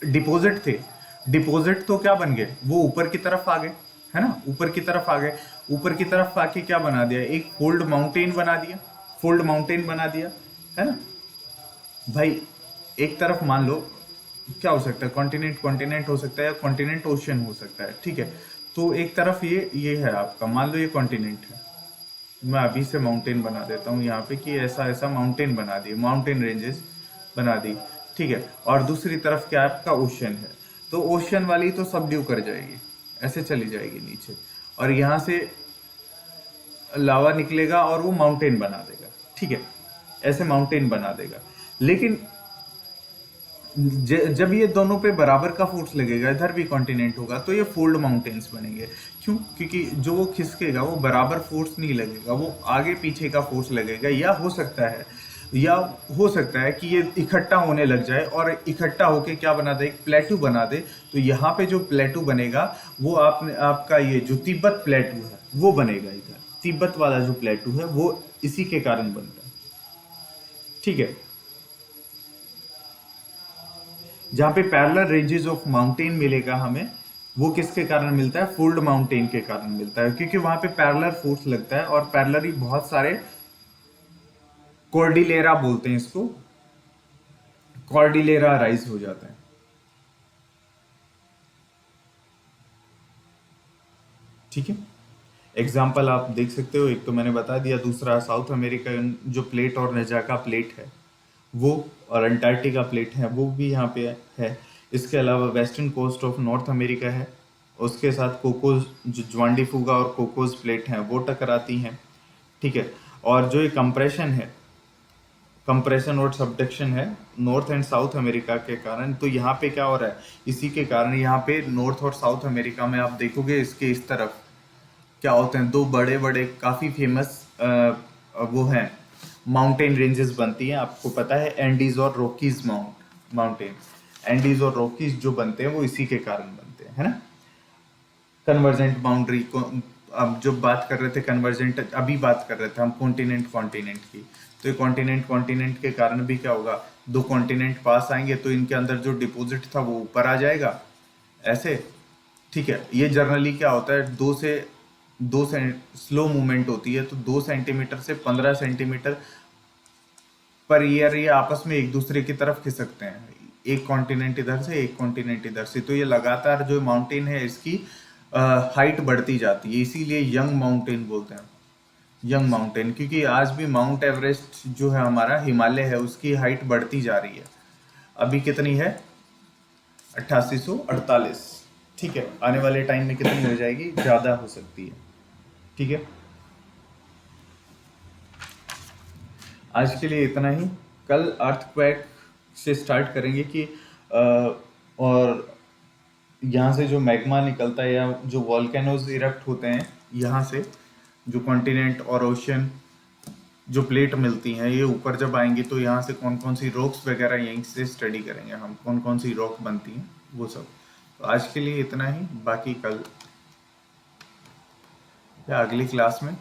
डिपॉजिट थे, डिपॉजिट तो क्या बन गए? वो ऊपर की तरफ आ गए, है ना? ऊपर की तरफ आ गए, ऊपर की तरफ आके क्या बना दिया? एक फोल्ड माउंटेन बना दिया, फोल्ड माउंटेन बना दिया, है ना भाई? एक तरफ मान लो क्या हो सकता है? कॉन्टिनेंट कॉन्टिनेंट हो सकता है, या कॉन्टिनेंट ओशियन हो सकता है, ठीक है। तो एक तरफ ये है आपका, मान लो ये कॉन्टिनेंट है, मैं अभी से माउंटेन बना देता हूँ यहाँ पे कि ऐसा ऐसा माउंटेन बना दिए, माउंटेन रेंजेस बना दी, ठीक है। और दूसरी तरफ क्या आपका ओशियन है, तो ओशियन वाली तो सबड्यू कर जाएगी, ऐसे चली जाएगी नीचे, और यहाँ से लावा निकलेगा और वो माउंटेन बना देगा, ठीक है, ऐसे माउंटेन बना देगा। लेकिन जब ये दोनों पे बराबर का फोर्स लगेगा, इधर भी कॉन्टिनेंट होगा, तो ये फोल्ड माउंटेन्स बनेंगे। क्यों? क्योंकि जो वो खिसकेगा वो बराबर फोर्स नहीं लगेगा, वो आगे पीछे का फोर्स लगेगा। या हो सकता है कि ये इकट्ठा होने लग जाए और इकट्ठा होके क्या बना दे? एक प्लेटू बना दे। तो यहाँ पे जो प्लेटू बनेगा वो आपका ये जो तिब्बत प्लेटू है वो बनेगा। इधर तिब्बत वाला जो प्लेटू है वो इसी के कारण बनता है, ठीक है। जहाँ पे पैरेलल रेंजेस ऑफ माउंटेन मिलेगा हमें, वो किसके कारण मिलता है? फोल्ड माउंटेन के कारण मिलता है, क्योंकि वहां पे पैरेलल फोर्स लगता है, और पैरेलल ही बहुत सारे कॉर्डिलेरा बोलते हैं इसको, कॉर्डिलेरा राइज हो जाता है, ठीक है। एग्जाम्पल आप देख सकते हो, एक तो मैंने बता दिया, दूसरा साउथ अमेरिकन जो प्लेट और नजाका प्लेट है वो, और अंटार्कटिका प्लेट है वो भी यहाँ पे है। इसके अलावा western coast of North America है, उसके साथ कोकोज, जो ज्वांडीफुगा और कोकोज प्लेट हैं वो टकराती हैं, ठीक है। और जो ये कंप्रेशन है, कंप्रेशन और सबडक्शन है नॉर्थ एंड साउथ अमेरिका के कारण। तो यहाँ पे क्या हो रहा है, इसी के कारण यहाँ पे नॉर्थ और साउथ अमेरिका में आप देखोगे इसके इस तरफ क्या होते हैं, दो बड़े बड़े काफी फेमस वो हैं माउंटेन रेंजेस बनती हैं। आपको पता है एंडीज और रॉकीज माउंटेन, एंडीज और रॉकीज जो बनते हैं वो इसी के कारण बनते हैं, है ना। कन्वर्जेंट बाउंड्री को अब जो बात कर रहे थे, कन्वर्जेंट अभी बात कर रहे थे हम कॉन्टिनेंट कॉन्टिनेंट की। तो ये कॉन्टिनेंट कॉन्टिनेंट के कारण भी क्या होगा, दो कॉन्टिनेंट पास आएंगे तो इनके अंदर जो डिपॉजिट था वो ऊपर आ जाएगा ऐसे। ठीक है, ये जनरली क्या होता है, दो से स्लो मूवमेंट होती है तो 2 सेंटीमीटर से 15 सेंटीमीटर पर ईयर ये आपस में एक दूसरे की तरफ खिसकते हैं, एक कॉन्टिनेंट इधर से एक कॉन्टिनेंट इधर से। तो ये लगातार जो माउंटेन है इसकी हाइट बढ़ती जाती है, इसीलिए यंग माउंटेन बोलते हैं, यंग माउंटेन। क्योंकि आज भी माउंट एवरेस्ट जो है हमारा हिमालय है उसकी हाइट बढ़ती जा रही है। अभी कितनी है, 8848। ठीक है, आने वाले टाइम में कितनी हो जाएगी, ज्यादा हो सकती है। ठीक है, आज के लिए इतना ही। कल अर्थक्वेक से स्टार्ट करेंगे कि और यहाँ से जो मैग्मा निकलता है या जो वॉल्केनोज इरप्ट होते हैं यहाँ से, जो कॉन्टिनेंट और ओशन जो प्लेट मिलती हैं ये ऊपर जब आएंगी तो यहाँ से कौन कौन सी रॉक्स वगैरह यहीं से स्टडी करेंगे हम, कौन कौन सी रॉक बनती हैं वो सब। तो आज के लिए इतना ही, बाकी कल या अगली क्लास में